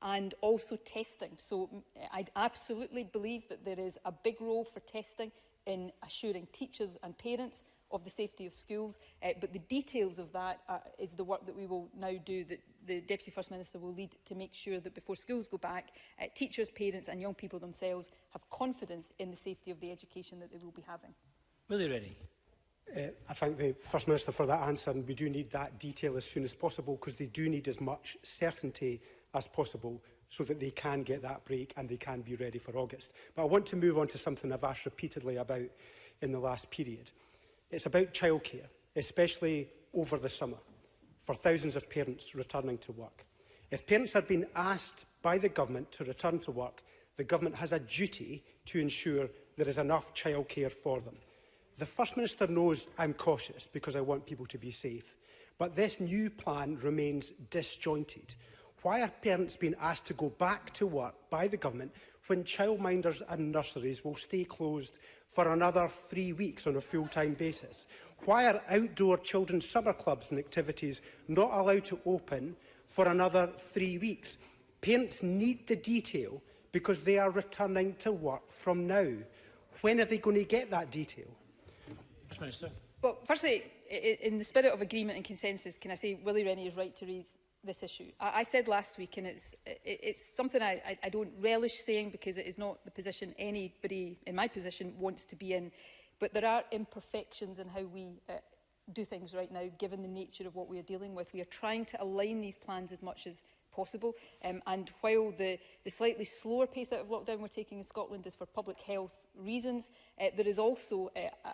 and also testing. So I absolutely believe that there is a big role for testing in assuring teachers and parents of the safety of schools, but the details of that is the work that we will now do, that the Deputy First Minister will lead, to make sure that before schools go back, teachers, parents and young people themselves have confidence in the safety of the education that they will be having. Willie Rennie. I thank the First Minister for that answer, and we do need that detail as soon as possible, because they do need as much certainty as possible so that they can get that break and they can be ready for August. But I want to move on to something I've asked repeatedly about in the last period. It's about childcare, especially over the summer, for thousands of parents returning to work. If parents are being asked by the government to return to work, the government has a duty to ensure there is enough childcare for them. The First Minister knows I'm cautious because I want people to be safe, but this new plan remains disjointed. Why are parents being asked to go back to work by the government when childminders and nurseries will stay closed for another 3 weeks on a full-time basis? Why are outdoor children's summer clubs and activities not allowed to open for another 3 weeks? Parents need the detail because they are returning to work from now. When are they going to get that detail? First Minister. Well, firstly, in the spirit of agreement and consensus, can I say Willie Rennie is right to raise this issue. I said last week, and it's something I don't relish saying, because it is not the position anybody in my position wants to be in, but there are imperfections in how we do things right now, given the nature of what we are dealing with. We are trying to align these plans as much as possible, and while the slightly slower pace out of lockdown we're taking in Scotland is for public health reasons, there is also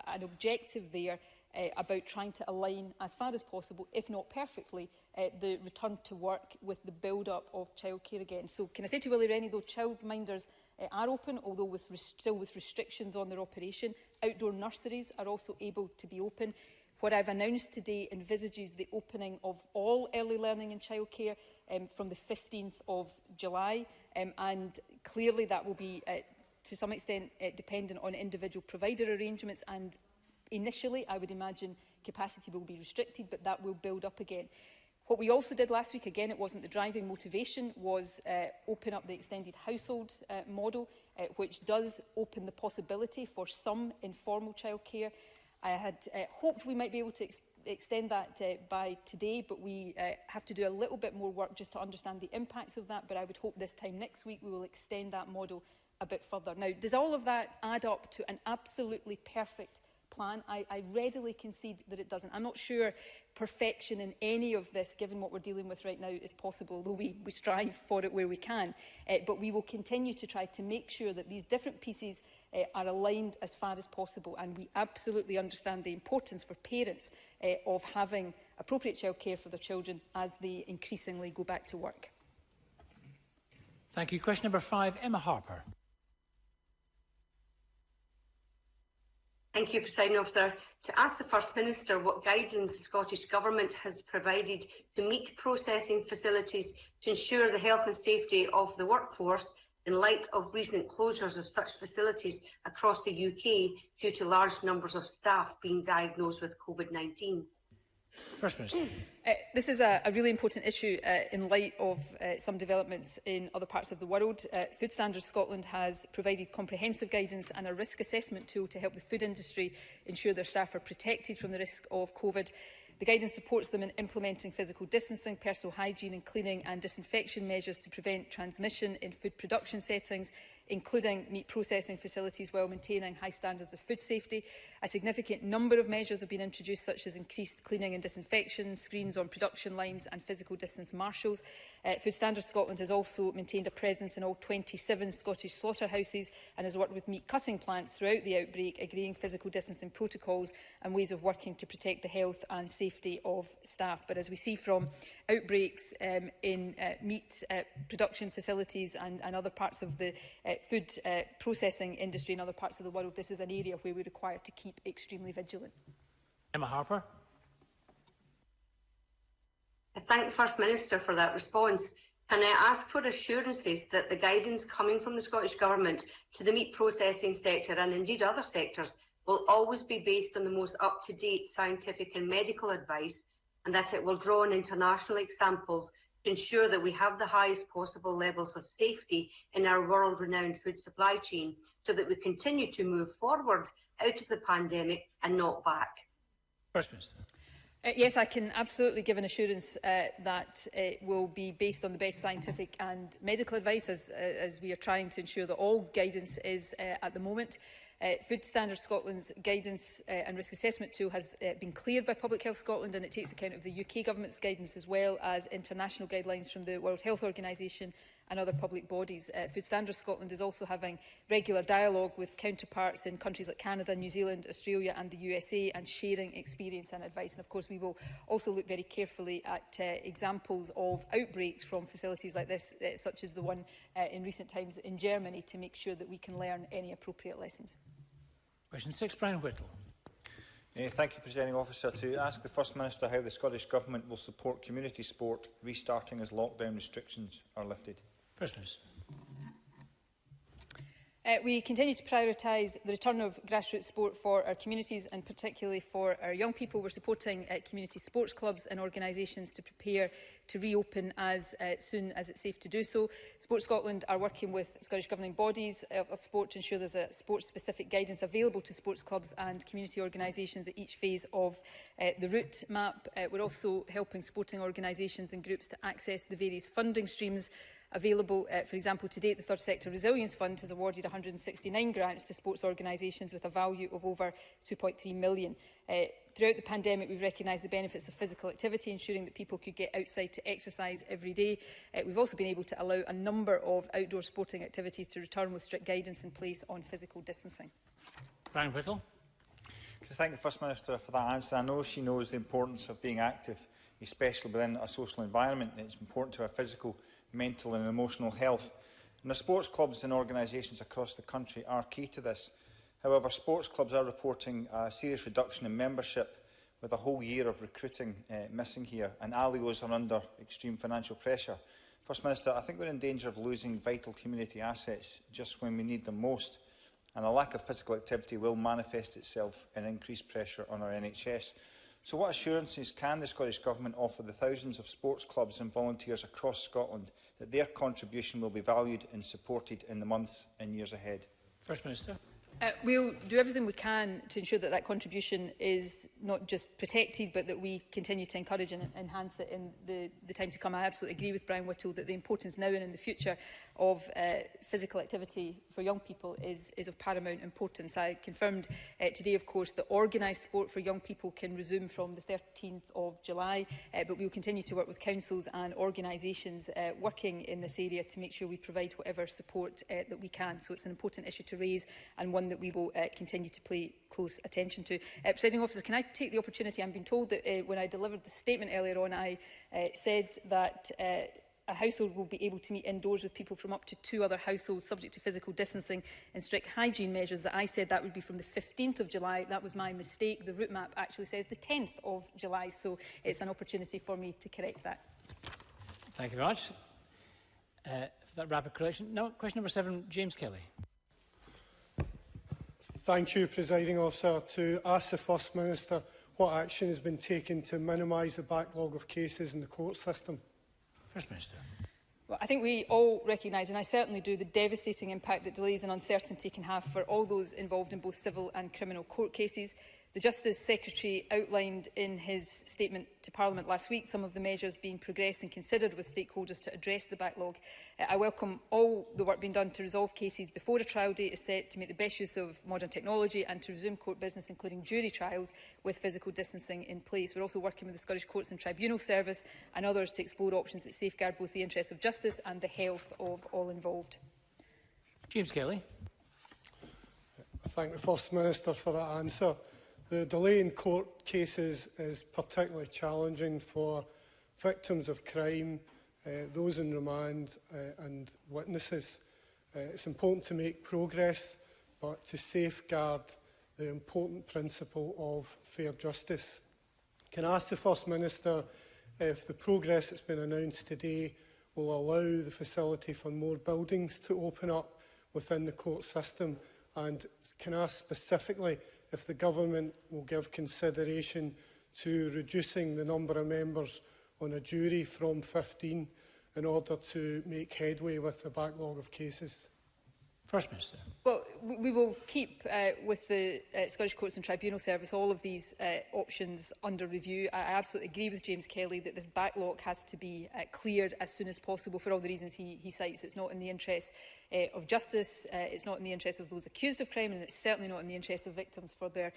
an objective there about trying to align as far as possible, if not perfectly, the return to work with the build-up of childcare again. So can I say to Willie Rennie, though childminders are open, although still with restrictions on their operation, outdoor nurseries are also able to be open. What I've announced today envisages the opening of all early learning and childcare from the 15th of July, and clearly that will be to some extent dependent on individual provider arrangements, and initially, I would imagine capacity will be restricted, but that will build up again. What we also did last week, again, it wasn't the driving motivation, was open up the extended household model, which does open the possibility for some informal childcare. I had hoped we might be able to extend that by today, but we have to do a little bit more work just to understand the impacts of that, but I would hope this time next week we will extend that model a bit further. Now, does all of that add up to an absolutely perfect plan? I readily concede that it doesn't. I'm not sure perfection in any of this, given what we're dealing with right now, is possible, although we strive for it where we can. But we will continue to try to make sure that these different pieces are aligned as far as possible, and we absolutely understand the importance for parents of having appropriate childcare for their children as they increasingly go back to work. Thank you. Question number 5, Emma Harper. Thank you, Presiding Officer. To ask the First Minister what guidance the Scottish Government has provided to meat processing facilities to ensure the health and safety of the workforce in light of recent closures of such facilities across the UK due to large numbers of staff being diagnosed with COVID-19. First Minister. This is a really important issue in light of some developments in other parts of the world. Food Standards Scotland has provided comprehensive guidance and a risk assessment tool to help the food industry ensure their staff are protected from the risk of COVID. The guidance supports them in implementing physical distancing, personal hygiene and cleaning and disinfection measures to prevent transmission in food production settings, including meat processing facilities, while maintaining high standards of food safety. A significant number of measures have been introduced, such as increased cleaning and disinfection, screens on production lines and physical distance marshals. Food Standards Scotland has also maintained a presence in all 27 Scottish slaughterhouses and has worked with meat cutting plants throughout the outbreak, agreeing physical distancing protocols and ways of working to protect the health and safety of staff. But as we see from outbreaks in meat production facilities and other parts of the food processing industry in other parts of the world, this is an area where we're required to keep extremely vigilant. Emma Harper. I thank the First Minister for that response. Can I ask for assurances that the guidance coming from the Scottish Government to the meat processing sector and indeed other sectors will always be based on the most up-to-date scientific and medical advice, and that it will draw on international examples to ensure that we have the highest possible levels of safety in our world-renowned food supply chain, so that we continue to move forward out of the pandemic and not back? First Minister. Yes, I can absolutely give an assurance that it will be based on the best scientific and medical advice, as we are trying to ensure that all guidance is at the moment. Food Standards Scotland's guidance and risk assessment tool has been cleared by Public Health Scotland, and it takes account of the UK Government's guidance as well as international guidelines from the World Health Organization and other public bodies. Food Standards Scotland is also having regular dialogue with counterparts in countries like Canada, New Zealand, Australia and the USA, and sharing experience and advice. And of course we will also look very carefully at examples of outbreaks from facilities like this, such as the one in recent times in Germany, to make sure that we can learn any appropriate lessons. Question 6, Brian Whittle. Thank you, Presiding Officer. To ask the First Minister how the Scottish Government will support community sport restarting as lockdown restrictions are lifted. First Minister. We continue to prioritise the return of grassroots sport for our communities, and particularly for our young people. We're supporting community sports clubs and organisations to prepare to reopen as soon as it's safe to do so. Sport Scotland are working with Scottish governing bodies of sport to ensure there's a sports-specific guidance available to sports clubs and community organisations at each phase of the route map. We're also helping sporting organisations and groups to access the various funding streams available. For example, to date, the Third Sector Resilience Fund has awarded 169 grants to sports organisations with a value of over £2.3 million. Throughout the pandemic, we've recognised the benefits of physical activity, ensuring that people could get outside to exercise every day. We've also been able to allow a number of outdoor sporting activities to return with strict guidance in place on physical distancing. Brian Whittle. To thank the First Minister for that answer. I know she knows the importance of being active, especially within a social environment. It's important to our physical, mental and emotional health. And the sports clubs and organisations across the country are key to this. However, sports clubs are reporting a serious reduction in membership, with a whole year of recruiting missing here, and ALIOs are under extreme financial pressure. First Minister, I think we're in danger of losing vital community assets just when we need them most, and a lack of physical activity will manifest itself in increased pressure on our NHS. So what assurances can the Scottish Government offer the thousands of sports clubs and volunteers across Scotland that their contribution will be valued and supported in the months and years ahead? First Minister. We'll do everything we can to ensure that that contribution is not just protected, but that we continue to encourage and enhance it in the time to come. I absolutely agree with Brian Whittle that the importance now and in the future of physical activity for young people is of paramount importance. I confirmed today, of course, that organised sport for young people can resume from the 13th of July, but we will continue to work with councils and organisations working in this area to make sure we provide whatever support that we can. So it's an important issue to raise, and one that we will continue to pay close attention to. Presiding Officer, can I take the opportunity? I'm being told that when I delivered the statement earlier on, I said that a household will be able to meet indoors with people from up to 2 other households subject to physical distancing and strict hygiene measures. That I said that would be from the 15th of July. That was my mistake. The route map actually says the 10th of July, so it's an opportunity for me to correct that. Thank you very much for that rapid correction. Now, question number 7, James Kelly. Thank you, Presiding Officer. To ask the First Minister what action has been taken to minimise the backlog of cases in the court system. First Minister. Well, I think we all recognise, and I certainly do, the devastating impact that delays and uncertainty can have for all those involved in both civil and criminal court cases. The Justice Secretary outlined in his statement to Parliament last week some of the measures being progressed and considered with stakeholders to address the backlog. I welcome all the work being done to resolve cases before a trial date is set, to make the best use of modern technology and to resume court business, including jury trials, with physical distancing in place. We're also working with the Scottish Courts and Tribunal Service and others to explore options that safeguard both the interests of justice and the health of all involved. James Kelly. I thank the First Minister for that answer. The delay in court cases is particularly challenging for victims of crime, those in remand and witnesses. It's important to make progress, but to safeguard the important principle of fair justice. Can I ask the First Minister if the progress that's been announced today will allow the facility for more buildings to open up within the court system? And can I ask specifically if the Government will give consideration to reducing the number of members on a jury from 15 in order to make headway with the backlog of cases? First Minister. Well, we will keep with the Scottish Courts and Tribunal Service all of these options under review. I absolutely agree with James Kelly that this backlog has to be cleared as soon as possible for all the reasons he cites. It's not in the interest of justice, it's not in the interest of those accused of crime, and it's certainly not in the interest of victims for there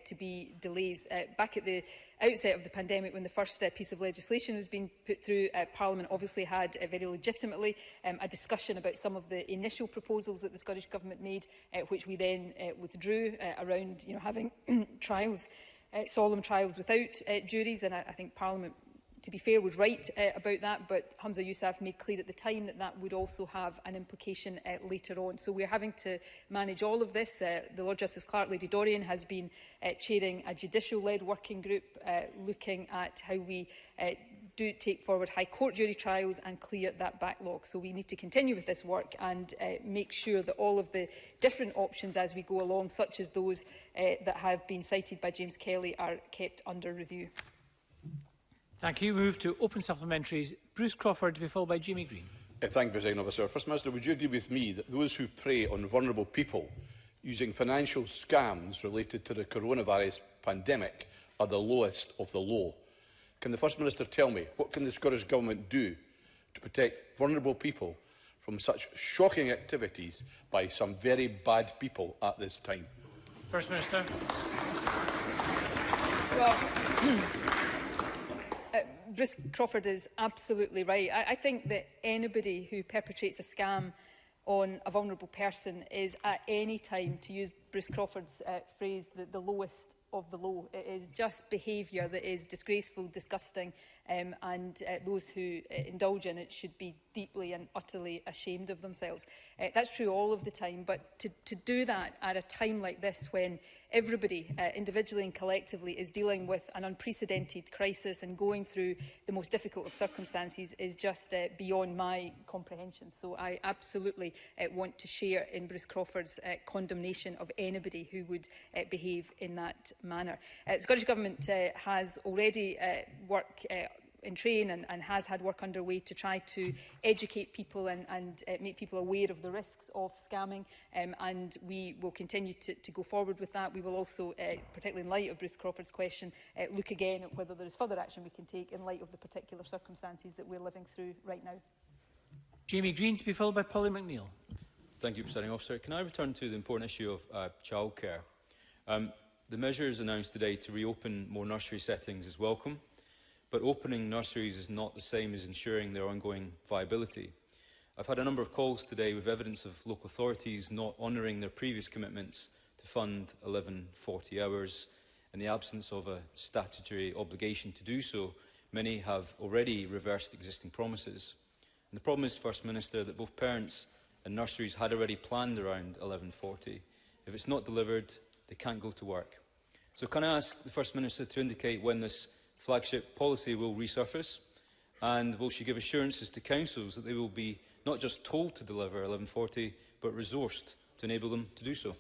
to be delays. Back at the outset of the pandemic, when the first piece of legislation was being put through, Parliament obviously had very legitimately a discussion about some of the initial proposals that the Scottish Government made, which we then withdrew around having trials, solemn trials without juries, and I think Parliament, to be fair, was right about that, but Humza Yousaf made clear at the time that that would also have an implication later on. So we're having to manage all of this. The Lord Justice Clerk, Lady Dorian, has been chairing a judicial-led working group looking at how we do take forward High Court jury trials and clear that backlog. So we need to continue with this work and make sure that all of the different options as we go along, such as those that have been cited by James Kelly, are kept under review. Thank you. We move to open supplementaries. Bruce Crawford, to be followed by Jamie Green. Thank you, President Officer. First Minister, would you agree with me that those who prey on vulnerable people using financial scams related to the coronavirus pandemic are the lowest of the low? Can the First Minister tell me what can the Scottish Government do to protect vulnerable people from such shocking activities by some very bad people at this time? First Minister. Well, Bruce Crawford is absolutely right. I think that anybody who perpetrates a scam on a vulnerable person is at any time, to use Bruce Crawford's phrase, the lowest of the low. It is just behaviour that is disgraceful, disgusting, and those who indulge in it should be deeply and utterly ashamed of themselves. That's true all of the time, but to do that at a time like this, when everybody, individually and collectively, is dealing with an unprecedented crisis and going through the most difficult of circumstances, is just beyond my comprehension. So I absolutely want to share in Bruce Crawford's condemnation of anybody who would behave in that manner. The Scottish Government has already worked in train and has had work underway to try to educate people and make people aware of the risks of scamming, and we will continue to go forward with that. We will also, particularly in light of Bruce Crawford's question, look again at whether there is further action we can take in light of the particular circumstances that we're living through right now. Jamie Green, to be followed by Polly McNeill. Thank you, Presiding Officer. Can I return to the important issue of childcare? The measures announced today to reopen more nursery settings is welcome, but opening nurseries is not the same as ensuring their ongoing viability. I've had a number of calls today with evidence of local authorities not honouring their previous commitments to fund 1140 hours. In the absence of a statutory obligation to do so, many have already reversed existing promises. And the problem is, First Minister, that both parents and nurseries had already planned around 11:40. If it's not delivered, they can't go to work. So can I ask the First Minister to indicate when this flagship policy will resurface? And will she give assurances to councils that they will be not just told to deliver 11:40, but resourced to enable them to do so?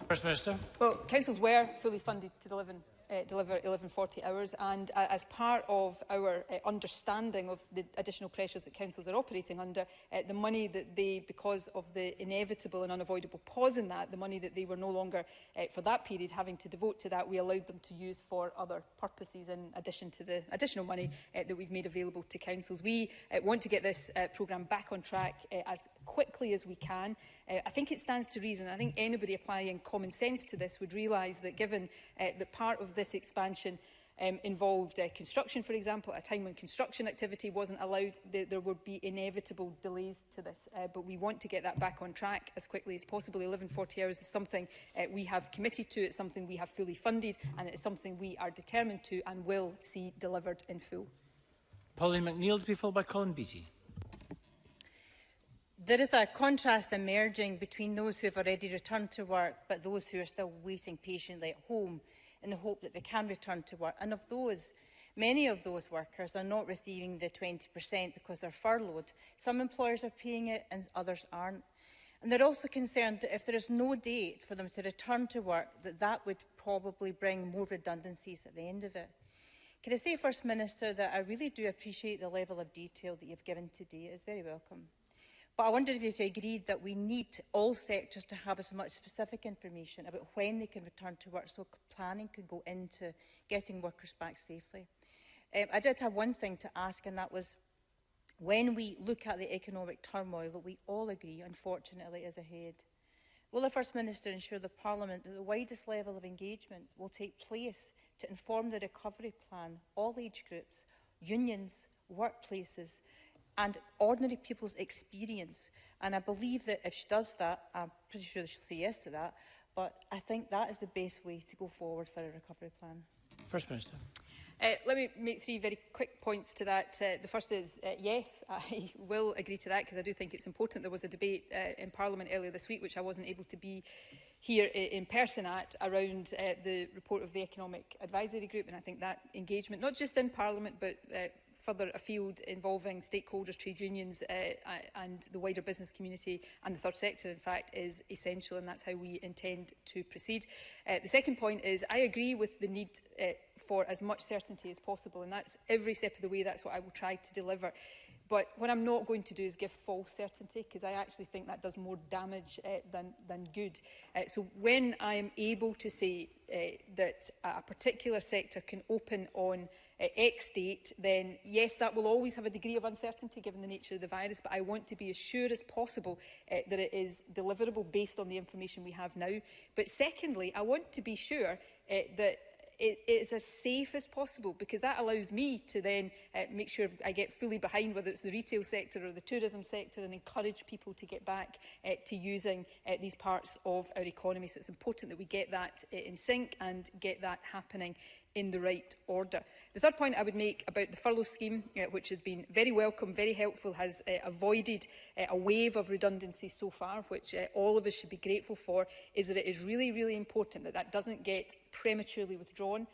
First Minister. Well, councils were fully funded to deliver 1140 hours, and as part of our understanding of the additional pressures that councils are operating under, the money that they, because of the inevitable and unavoidable pause in that, the money that they were no longer for that period having to devote to that, we allowed them to use for other purposes in addition to the additional money that we've made available to councils. We want to get this programme back on track as quickly as we can. I think it stands to reason. I think anybody applying common sense to this would realise that given that part of this expansion involved construction, for example, at a time when construction activity wasn't allowed, there would be inevitable delays to this. But we want to get that back on track as quickly as possible. 1140 hours is something we have committed to, it's something we have fully funded, and it's something we are determined to and will see delivered in full. Pauline McNeill to be followed by Colin Beattie. There is a contrast emerging between those who have already returned to work but those who are still waiting patiently at home in the hope that they can return to work. And of those, many of those workers are not receiving the 20% because they're furloughed. Some employers are paying it and others aren't. And they're also concerned that if there is no date for them to return to work, that would probably bring more redundancies at the end of it. Can I say, First Minister, that I really do appreciate the level of detail that you've given today. It's very welcome. But I wondered if you agreed that we need all sectors to have as much specific information about when they can return to work so planning can go into getting workers back safely. I did have one thing to ask, and that was, when we look at the economic turmoil that we all agree, unfortunately, is ahead, will the First Minister ensure the Parliament that the widest level of engagement will take place to inform the recovery plan, all age groups, unions, workplaces, and ordinary people's experience? And I believe that if she does that, I'm pretty sure she'll say yes to that, but I think that is the best way to go forward for a recovery plan. First Minister. Let me make three very quick points to that. The first is, yes, I will agree to that because I do think it's important. There was a debate in Parliament earlier this week, which I wasn't able to be here in person at, around the report of the Economic Advisory Group, and I think that engagement, not just in Parliament, but further afield, involving stakeholders, trade unions and the wider business community and the third sector, in fact, is essential, and that's how we intend to proceed. The second point is, I agree with the need for as much certainty as possible, and that's every step of the way, that's what I will try to deliver. But what I'm not going to do is give false certainty, because I actually think that does more damage than good. So when I am able to say that a particular sector can open on X date, then yes, that will always have a degree of uncertainty given the nature of the virus, but I want to be as sure as possible that it is deliverable based on the information we have now. But secondly, I want to be sure that it is as safe as possible, because that allows me to then make sure I get fully behind whether it's the retail sector or the tourism sector, and encourage people to get back to using these parts of our economy. So it's important that we get that in sync and get that happening in the right order. The third point I would make about the furlough scheme, which has been very welcome, very helpful, has avoided a wave of redundancies so far, which all of us should be grateful for, is that it is really, really important that that doesn't get prematurely withdrawn,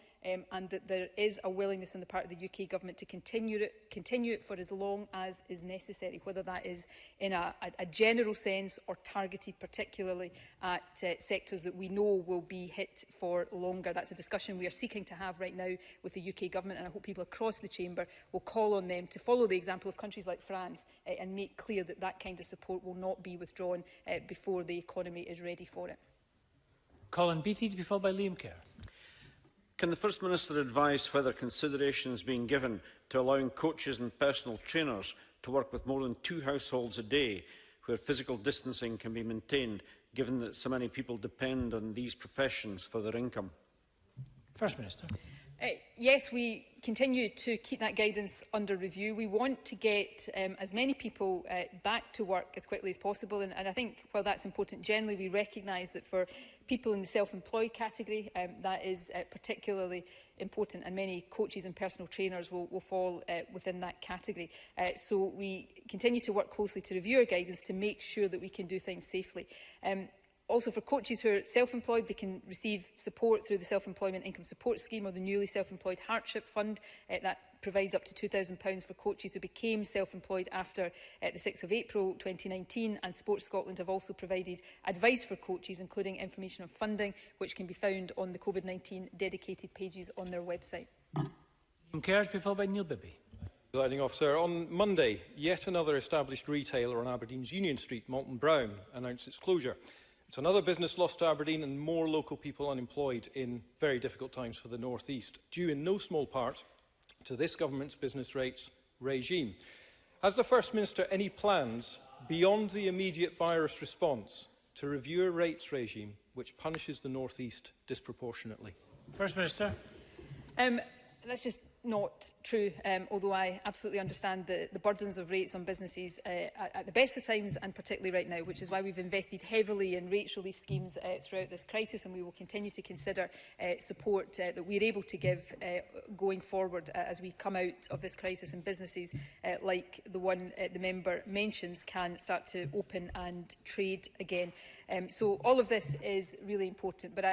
and that there is a willingness on the part of the UK Government to continue it for as long as is necessary, whether that is in a general sense or targeted particularly at sectors that we know will be hit for longer. That's a discussion we are seeking to have right now with the UK Government, and I hope people across the Chamber will call on them to follow the example of countries like France and make clear that that kind of support will not be withdrawn before the economy is ready for it. Colin Beattie to be followed by Liam Kerr. Can the First Minister advise whether consideration is being given to allowing coaches and personal trainers to work with more than 2 households a day, where physical distancing can be maintained, given that so many people depend on these professions for their income? First Minister. Yes, we continue to keep that guidance under review. We want to get as many people back to work as quickly as possible. And I think, while that's important generally, we recognise that for people in the self-employed category, that is particularly important, and many coaches and personal trainers will fall within that category. So we continue to work closely to review our guidance to make sure that we can do things safely. Also, for coaches who are self-employed, they can receive support through the Self-Employment Income Support Scheme or the newly Self-Employed Hardship Fund. That provides up to £2,000 for coaches who became self-employed after the 6th of April 2019. And Sports Scotland have also provided advice for coaches, including information on funding, which can be found on the COVID-19 dedicated pages on their website. Kerr, followed by Neil Bibby. Presiding Officer, on Monday, yet another established retailer on Aberdeen's Union Street, Malton Brown, announced its closure. It's another business lost to Aberdeen and more local people unemployed in very difficult times for the North East, due in no small part to this government's business rates regime. Has the First Minister any plans beyond the immediate virus response to review a rates regime which punishes the North East disproportionately? First Minister. That's just not true, although I absolutely understand the burdens of rates on businesses at the best of times, and particularly right now, which is why we've invested heavily in rates relief schemes throughout this crisis, and we will continue to consider support that we're able to give going forward as we come out of this crisis, and businesses like the one the member mentions can start to open and trade again. So all of this is really important, but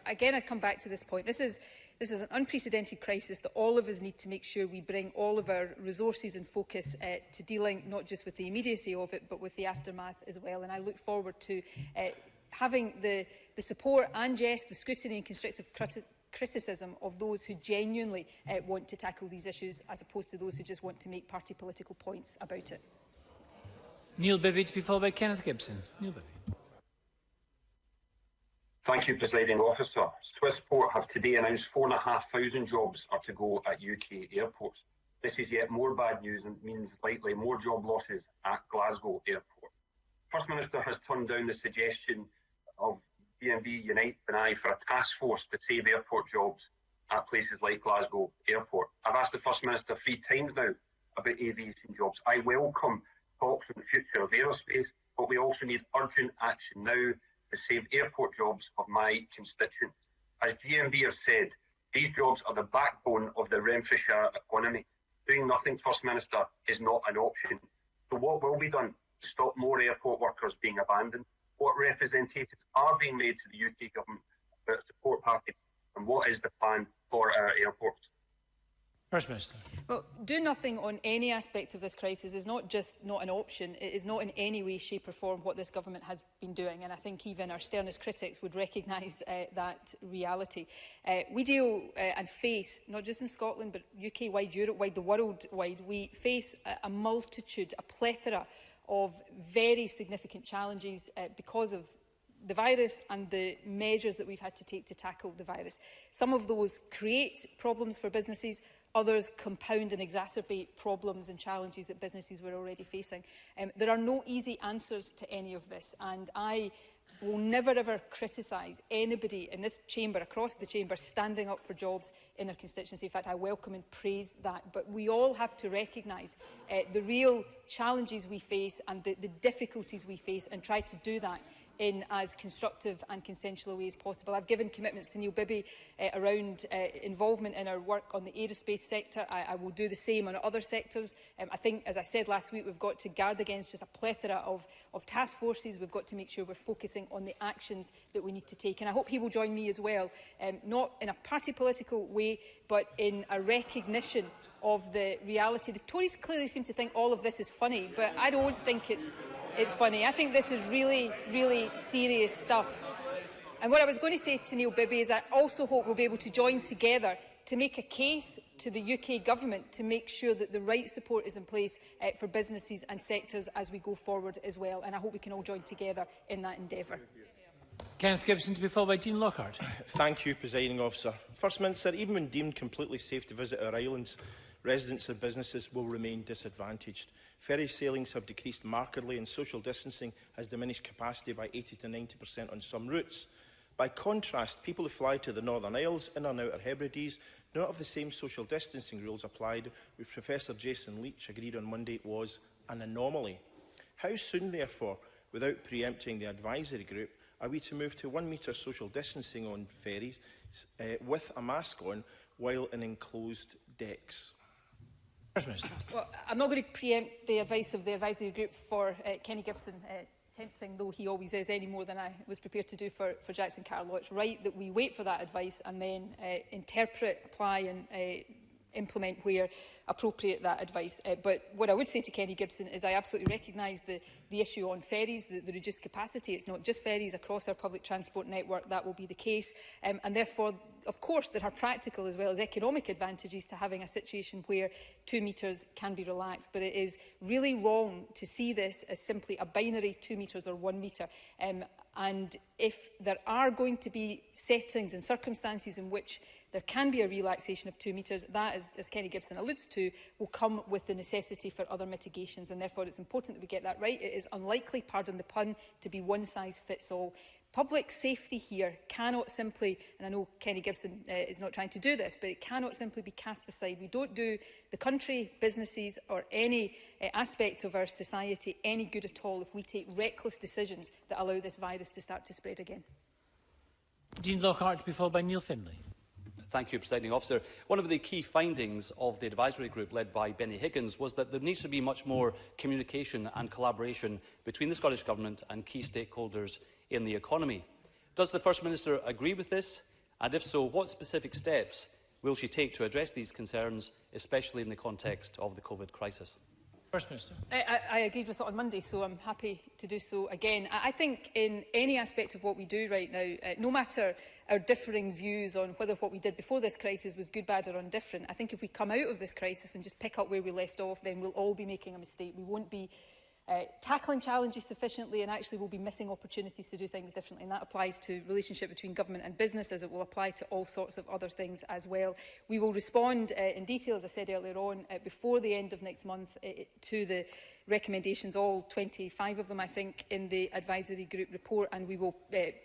again, I come back to this point. This is an unprecedented crisis that all of us need to make sure we bring all of our resources and focus to dealing not just with the immediacy of it, but with the aftermath as well. And I look forward to having the support and, yes, the scrutiny and constructive criticism of those who genuinely want to tackle these issues, as opposed to those who just want to make party political points about it. Neil Bibby, to be followed by Kenneth Gibson. Neil Bibby. Thank you, Presiding Officer. Swissport have today announced 4,500 jobs are to go at UK airports. This is yet more bad news and means likely more job losses at Glasgow Airport. First Minister has turned down the suggestion of DNB Unite and I for a task force to save airport jobs at places like Glasgow Airport. I've asked the First Minister 3 times now about aviation jobs. I welcome talks on the future of aerospace, but we also need urgent action now to save airport jobs of my constituents. As GMB have said, these jobs are the backbone of the Renfrewshire economy. Doing nothing, First Minister, is not an option. So what will be done to stop more airport workers being abandoned? What representations are being made to the UK government about a support package? And what is the plan for our airports? First Minister. Well, do nothing on any aspect of this crisis is not just not an option, it is not in any way, shape or form what this government has been doing. And I think even our sternest critics would recognise that reality. We deal and face, not just in Scotland, but UK-wide, Europe-wide, the world-wide, we face a multitude, a plethora of very significant challenges because of the virus and the measures that we've had to take to tackle the virus. Some of those create problems for businesses, others compound and exacerbate problems and challenges that businesses were already facing. There are no easy answers to any of this, and I will never ever criticise anybody in this chamber, across the chamber, standing up for jobs in their constituency. In fact, I welcome and praise that. But we all have to recognise the real challenges we face and the difficulties we face, and try to do that in as constructive and consensual a way as possible. I've given commitments to Neil Bibby around involvement in our work on the aerospace sector. I will do the same on other sectors. I think, as I said last week, we've got to guard against just a plethora of task forces. We've got to make sure we're focusing on the actions that we need to take. And I hope he will join me as well, not in a party political way, but in a recognition of the reality. The Tories clearly seem to think all of this is funny, but I don't think it's funny. I think this is really, really serious stuff. And what I was going to say to Neil Bibby is I also hope we'll be able to join together to make a case to the UK government to make sure that the right support is in place for businesses and sectors as we go forward as well. And I hope we can all join together in that endeavour. Kenneth Gibson, to be followed by Dean Lockhart. Thank you, Presiding Officer. First Minister, even when deemed completely safe to visit our islands, residents and businesses will remain disadvantaged. Ferry sailings have decreased markedly and social distancing has diminished capacity by 80 to 90% on some routes. By contrast, people who fly to the Northern Isles, Inner and Outer Hebrides, do not have the same social distancing rules applied, which Professor Jason Leach agreed on Monday was an anomaly. How soon, therefore, without preempting the advisory group, are we to move to 1 metre social distancing on ferries with a mask on while in enclosed decks? Well, I'm not going to preempt the advice of the advisory group for Kenny Gibson, tempting though he always is, any more than I was prepared to do for Jackson Carlow. It's right that we wait for that advice and then interpret, apply and implement where appropriate that advice. But what I would say to Kenny Gibson is I absolutely recognise the issue on ferries, the reduced capacity. It's not just ferries across our public transport network that will be the case. And therefore, of course, there are practical as well as economic advantages to having a situation where 2 metres can be relaxed. But it is really wrong to see this as simply a binary 2 metres or 1 metre. And if there are going to be settings and circumstances in which there can be a relaxation of 2 metres, that, as Kenny Gibson alludes to, will come with the necessity for other mitigations. And therefore, it's important that we get that right. It is unlikely, pardon the pun, to be one size fits all. Public safety here cannot simply, and I know Kenny Gibson is not trying to do this, but it cannot simply be cast aside. We don't do the country, businesses or any aspect of our society any good at all if we take reckless decisions that allow this virus to start to spread again. Dean Lockhart to be followed by Neil Findlay. Thank you, Presiding Officer. One of the key findings of the advisory group led by Benny Higgins was that there needs to be much more communication and collaboration between the Scottish Government and key stakeholders in the economy. Does the First Minister agree with this? And if so, what specific steps will she take to address these concerns, especially in the context of the COVID crisis? First Minister. I agreed with it on Monday, so I'm happy to do so again. I think in any aspect of what we do right now, no matter our differing views on whether what we did before this crisis was good, bad or indifferent, I think if we come out of this crisis and just pick up where we left off, then we'll all be making a mistake. We won't be tackling challenges sufficiently, and actually we'll be missing opportunities to do things differently. And that applies to the relationship between government and business, as it will apply to all sorts of other things as well. We will respond in detail, as I said earlier on, before the end of next month to the recommendations, all 25 of them, I think, in the advisory group report, and we will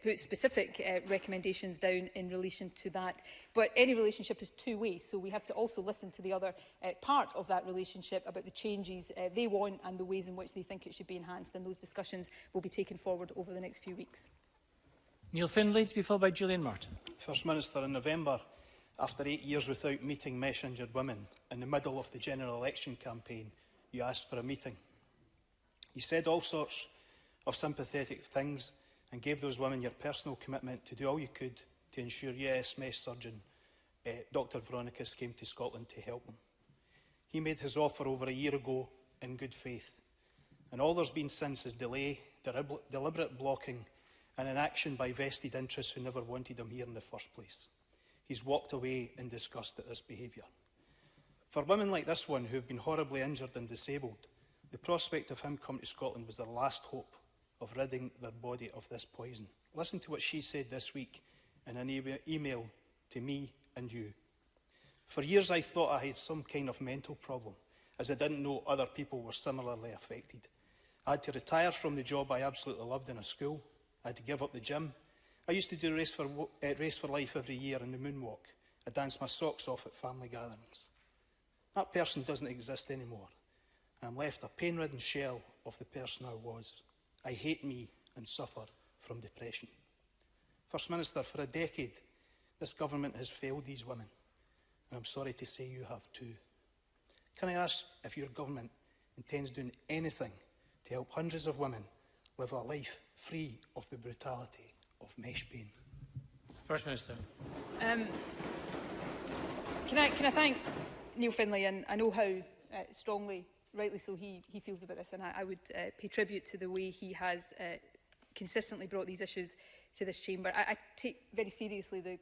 put specific recommendations down in relation to that. But any relationship is two-way, so we have to also listen to the other part of that relationship about the changes they want and the ways in which they think it should be enhanced, and those discussions will be taken forward over the next few weeks. Neil Findlay to be followed by Gillian Martin. First Minister, in November, after 8 years without meeting mesh-injured women, in the middle of the general election campaign, you asked for a meeting. You said all sorts of sympathetic things and gave those women your personal commitment to do all you could to ensure US mesh surgeon Dr Veronicus came to Scotland to help them. He made his offer over a year ago in good faith, and all there's been since is delay, deliberate blocking and inaction by vested interests who never wanted him here in the first place. He's walked away in disgust at this behaviour. For women like this one who have been horribly injured and disabled, the prospect of him coming to Scotland was their last hope of ridding their body of this poison. Listen to what she said this week in an email to me and you. For years I thought I had some kind of mental problem, as I didn't know other people were similarly affected. I had to retire from the job I absolutely loved in a school. I had to give up the gym. I used to do Race for Life every year in the moonwalk. I danced my socks off at family gatherings. That person doesn't exist anymore. I'm left a pain-ridden shell of the person I was. I hate me and suffer from depression. First Minister, for a decade, this government has failed these women, and I'm sorry to say you have too. Can I ask if your government intends doing anything to help hundreds of women live a life free of the brutality of mesh pain? First Minister. Can I thank Neil Findlay, and I know how strongly, rightly so, he feels about this, and I would pay tribute to the way he has consistently brought these issues to this chamber. I take very seriously the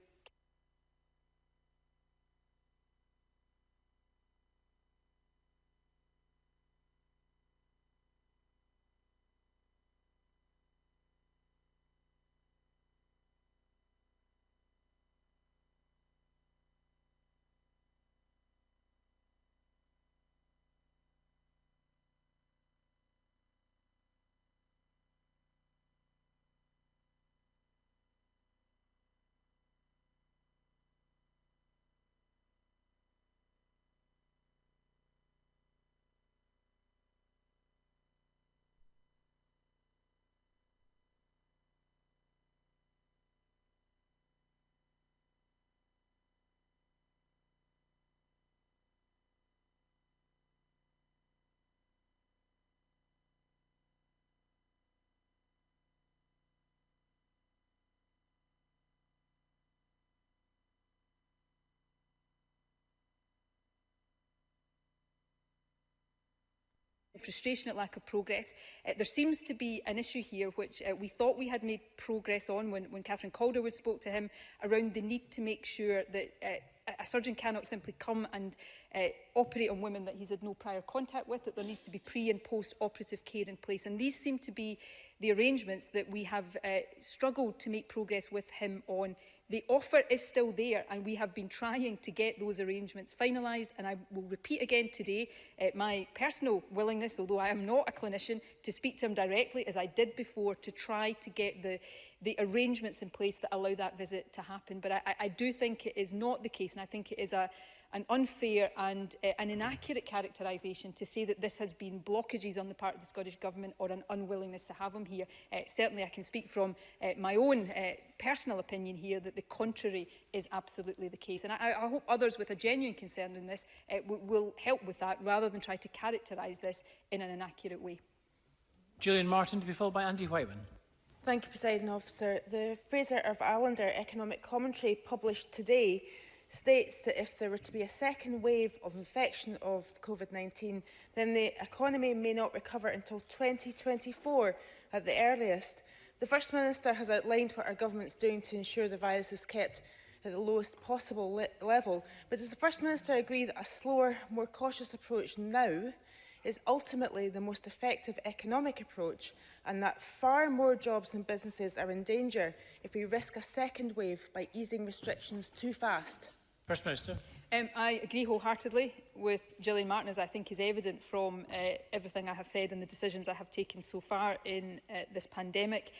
frustration at lack of progress. There seems to be an issue here which we thought we had made progress on when Catherine Calderwood spoke to him around the need to make sure that a surgeon cannot simply come and operate on women that he's had no prior contact with, that there needs to be pre- and post-operative care in place. And these seem to be the arrangements that we have struggled to make progress with him on. The offer is still there, and we have been trying to get those arrangements finalised. And I will repeat again today my personal willingness, although I am not a clinician, to speak to him directly, as I did before, to try to get the arrangements in place that allow that visit to happen. But I do think it is not the case, and I think it is an unfair and an inaccurate characterisation to say that this has been blockages on the part of the Scottish Government or an unwillingness to have him here. Certainly I can speak from my own personal opinion here that the contrary is absolutely the case. And I hope others with a genuine concern in this will help with that, rather than try to characterise this in an inaccurate way. Gillian Martin, to be followed by Andy Whiteman. Thank you, Presiding Officer. The Fraser of Allender economic commentary published today states that if there were to be a second wave of infection of COVID-19, then the economy may not recover until 2024 at the earliest. The First Minister has outlined what our government is doing to ensure the virus is kept at the lowest possible level. But does the First Minister agree that a slower, more cautious approach now is ultimately the most effective economic approach, and that far more jobs and businesses are in danger if we risk a second wave by easing restrictions too fast? First Minister. I agree wholeheartedly with Gillian Martin, as I think is evident from everything I have said and the decisions I have taken so far in this pandemic.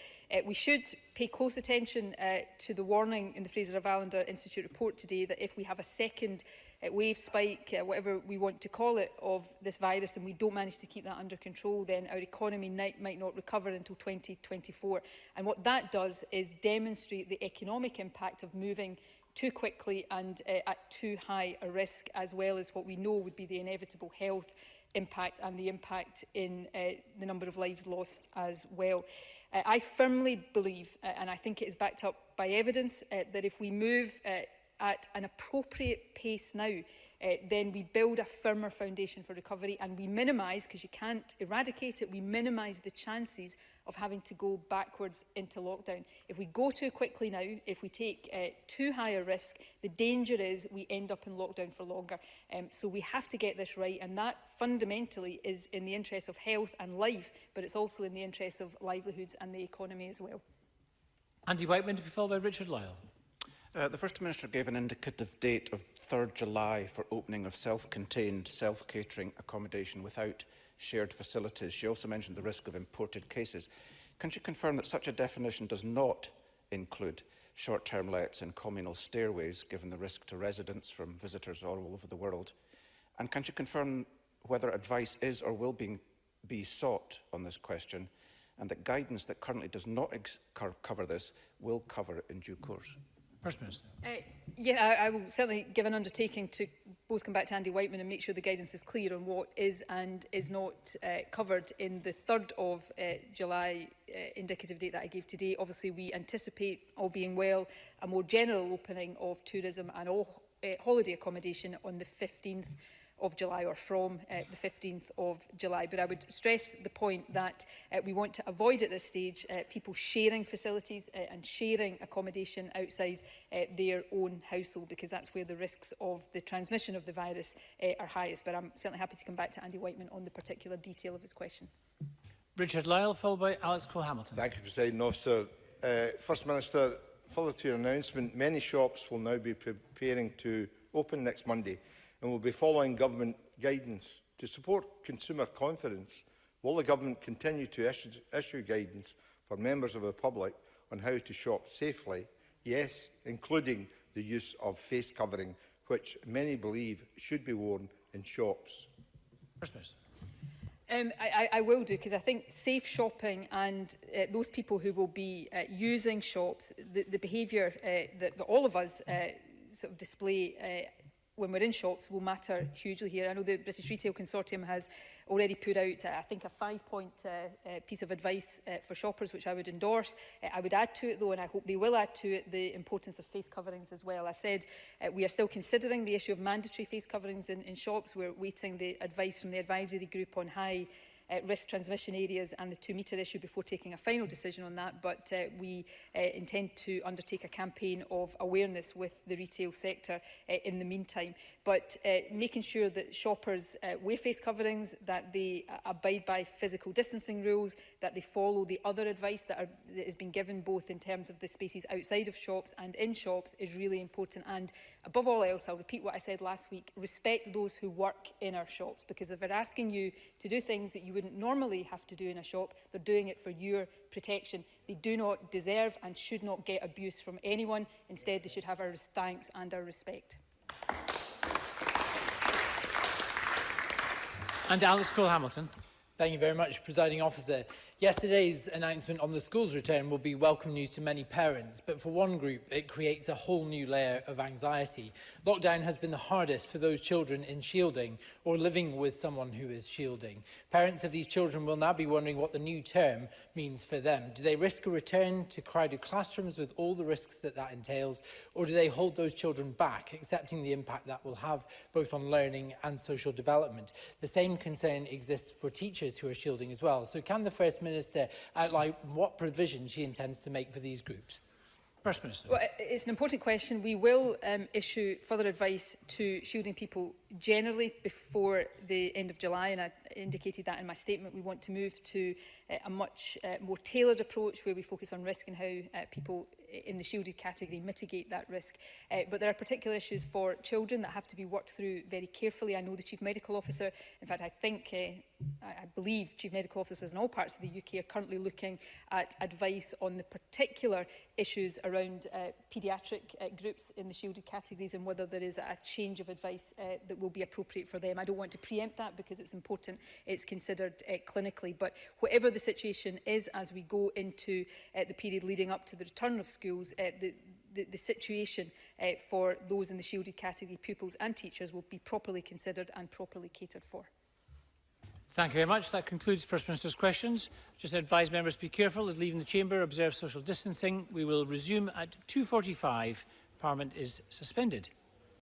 We should pay close attention to the warning in the Fraser of Allender Institute report today that if we have a second wave spike, whatever we want to call it, of this virus, and we don't manage to keep that under control, then our economy might not recover until 2024. And what that does is demonstrate the economic impact of moving too quickly and at too high a risk, as well as what we know would be the inevitable health impact and the impact in the number of lives lost as well. I firmly believe, and I think it is backed up by evidence, that if we move at an appropriate pace now, then we build a firmer foundation for recovery, and we minimise, because you can't eradicate it, we minimise the chances of having to go backwards into lockdown. If we go too quickly now, if we take too high a risk, the danger is we end up in lockdown for longer. So we have to get this right, and that fundamentally is in the interest of health and life, but it's also in the interest of livelihoods and the economy as well. Andy Whiteman, to be followed by Richard Lyle. The First Minister gave an indicative date of 3rd July for opening of self-contained, self-catering accommodation without shared facilities. She also mentioned the risk of imported cases. Can she confirm that such a definition does not include short-term lets in communal stairways, given the risk to residents from visitors all over the world? And can she confirm whether advice is or will be sought on this question, and that guidance that currently does not cover this will cover it in due course? First Minister. Yeah, I will certainly give an undertaking to both come back to Andy Whiteman and make sure the guidance is clear on what is and is not covered in the 3rd of July indicative date that I gave today. Obviously, we anticipate, all being well, a more general opening of tourism and all holiday accommodation on the 15th of July, or from the 15th of July. But I would stress the point that we want to avoid at this stage people sharing facilities and sharing accommodation outside their own household, because that's where the risks of the transmission of the virus are highest. But I'm certainly happy to come back to Andy Whiteman on the particular detail of his question. Richard Lyle, followed by Alex Cole-Hamilton. Thank you, Presiding Officer. First Minister, further to your announcement, many shops will now be preparing to open next Monday and will be following government guidance. To support consumer confidence, will the government continue to issue guidance for members of the public on how to shop safely? Yes, including the use of face covering, which many believe should be worn in shops. First Minister. I will do, because I think safe shopping and those people who will be using shops, the behaviour that all of us sort of display when we're in shops will matter hugely here. I know the British Retail Consortium has already put out, I think, a 5-point piece of advice for shoppers, which I would endorse. I would add to it, though, and I hope they will add to it, the importance of face coverings as well. I said we are still considering the issue of mandatory face coverings in shops. We're waiting the advice from the advisory group on high risk transmission areas and the 2-metre issue before taking a final decision on that, but we intend to undertake a campaign of awareness with the retail sector in the meantime. But making sure that shoppers wear face coverings, that they abide by physical distancing rules, that they follow the other advice that has been given both in terms of the spaces outside of shops and in shops is really important. And above all else, I'll repeat what I said last week, respect those who work in our shops, because if they're asking you to do things that you wouldn't normally have to do in a shop, they're doing it for your protection. They do not deserve and should not get abuse from anyone. Instead, they should have our thanks and our respect. And Alex Cole-Hamilton. Thank you very much, Presiding Officer. Yesterday's announcement on the school's return will be welcome news to many parents, but for one group, it creates a whole new layer of anxiety. Lockdown has been the hardest for those children in shielding or living with someone who is shielding. Parents of these children will now be wondering what the new term means for them. Do they risk a return to crowded classrooms with all the risks that that entails, or do they hold those children back, accepting the impact that will have both on learning and social development? The same concern exists for teachers who are shielding as well. So can the First Minister outline what provision she intends to make for these groups? First Minister. Well, it's an important question. We will issue further advice to shielding people generally before the end of July, and I indicated that in my statement. We want to move to a much more tailored approach where we focus on risk and how people in the shielded category mitigate that risk. But there are particular issues for children that have to be worked through very carefully. I know the Chief Medical Officer, in fact, I believe Chief Medical Officers in all parts of the UK are currently looking at advice on the particular issues around paediatric groups in the shielded categories and whether there is a change of advice that will be appropriate for them. I don't want to preempt that because it's important it's considered clinically, but whatever the situation is as we go into the period leading up to the return of schools, the situation for those in the shielded category, pupils and teachers, will be properly considered and properly catered for. Thank you very much. That concludes First Minister's questions. Just advise members to be careful as leaving the chamber, observe social distancing. We will resume at 2:45. Parliament is suspended.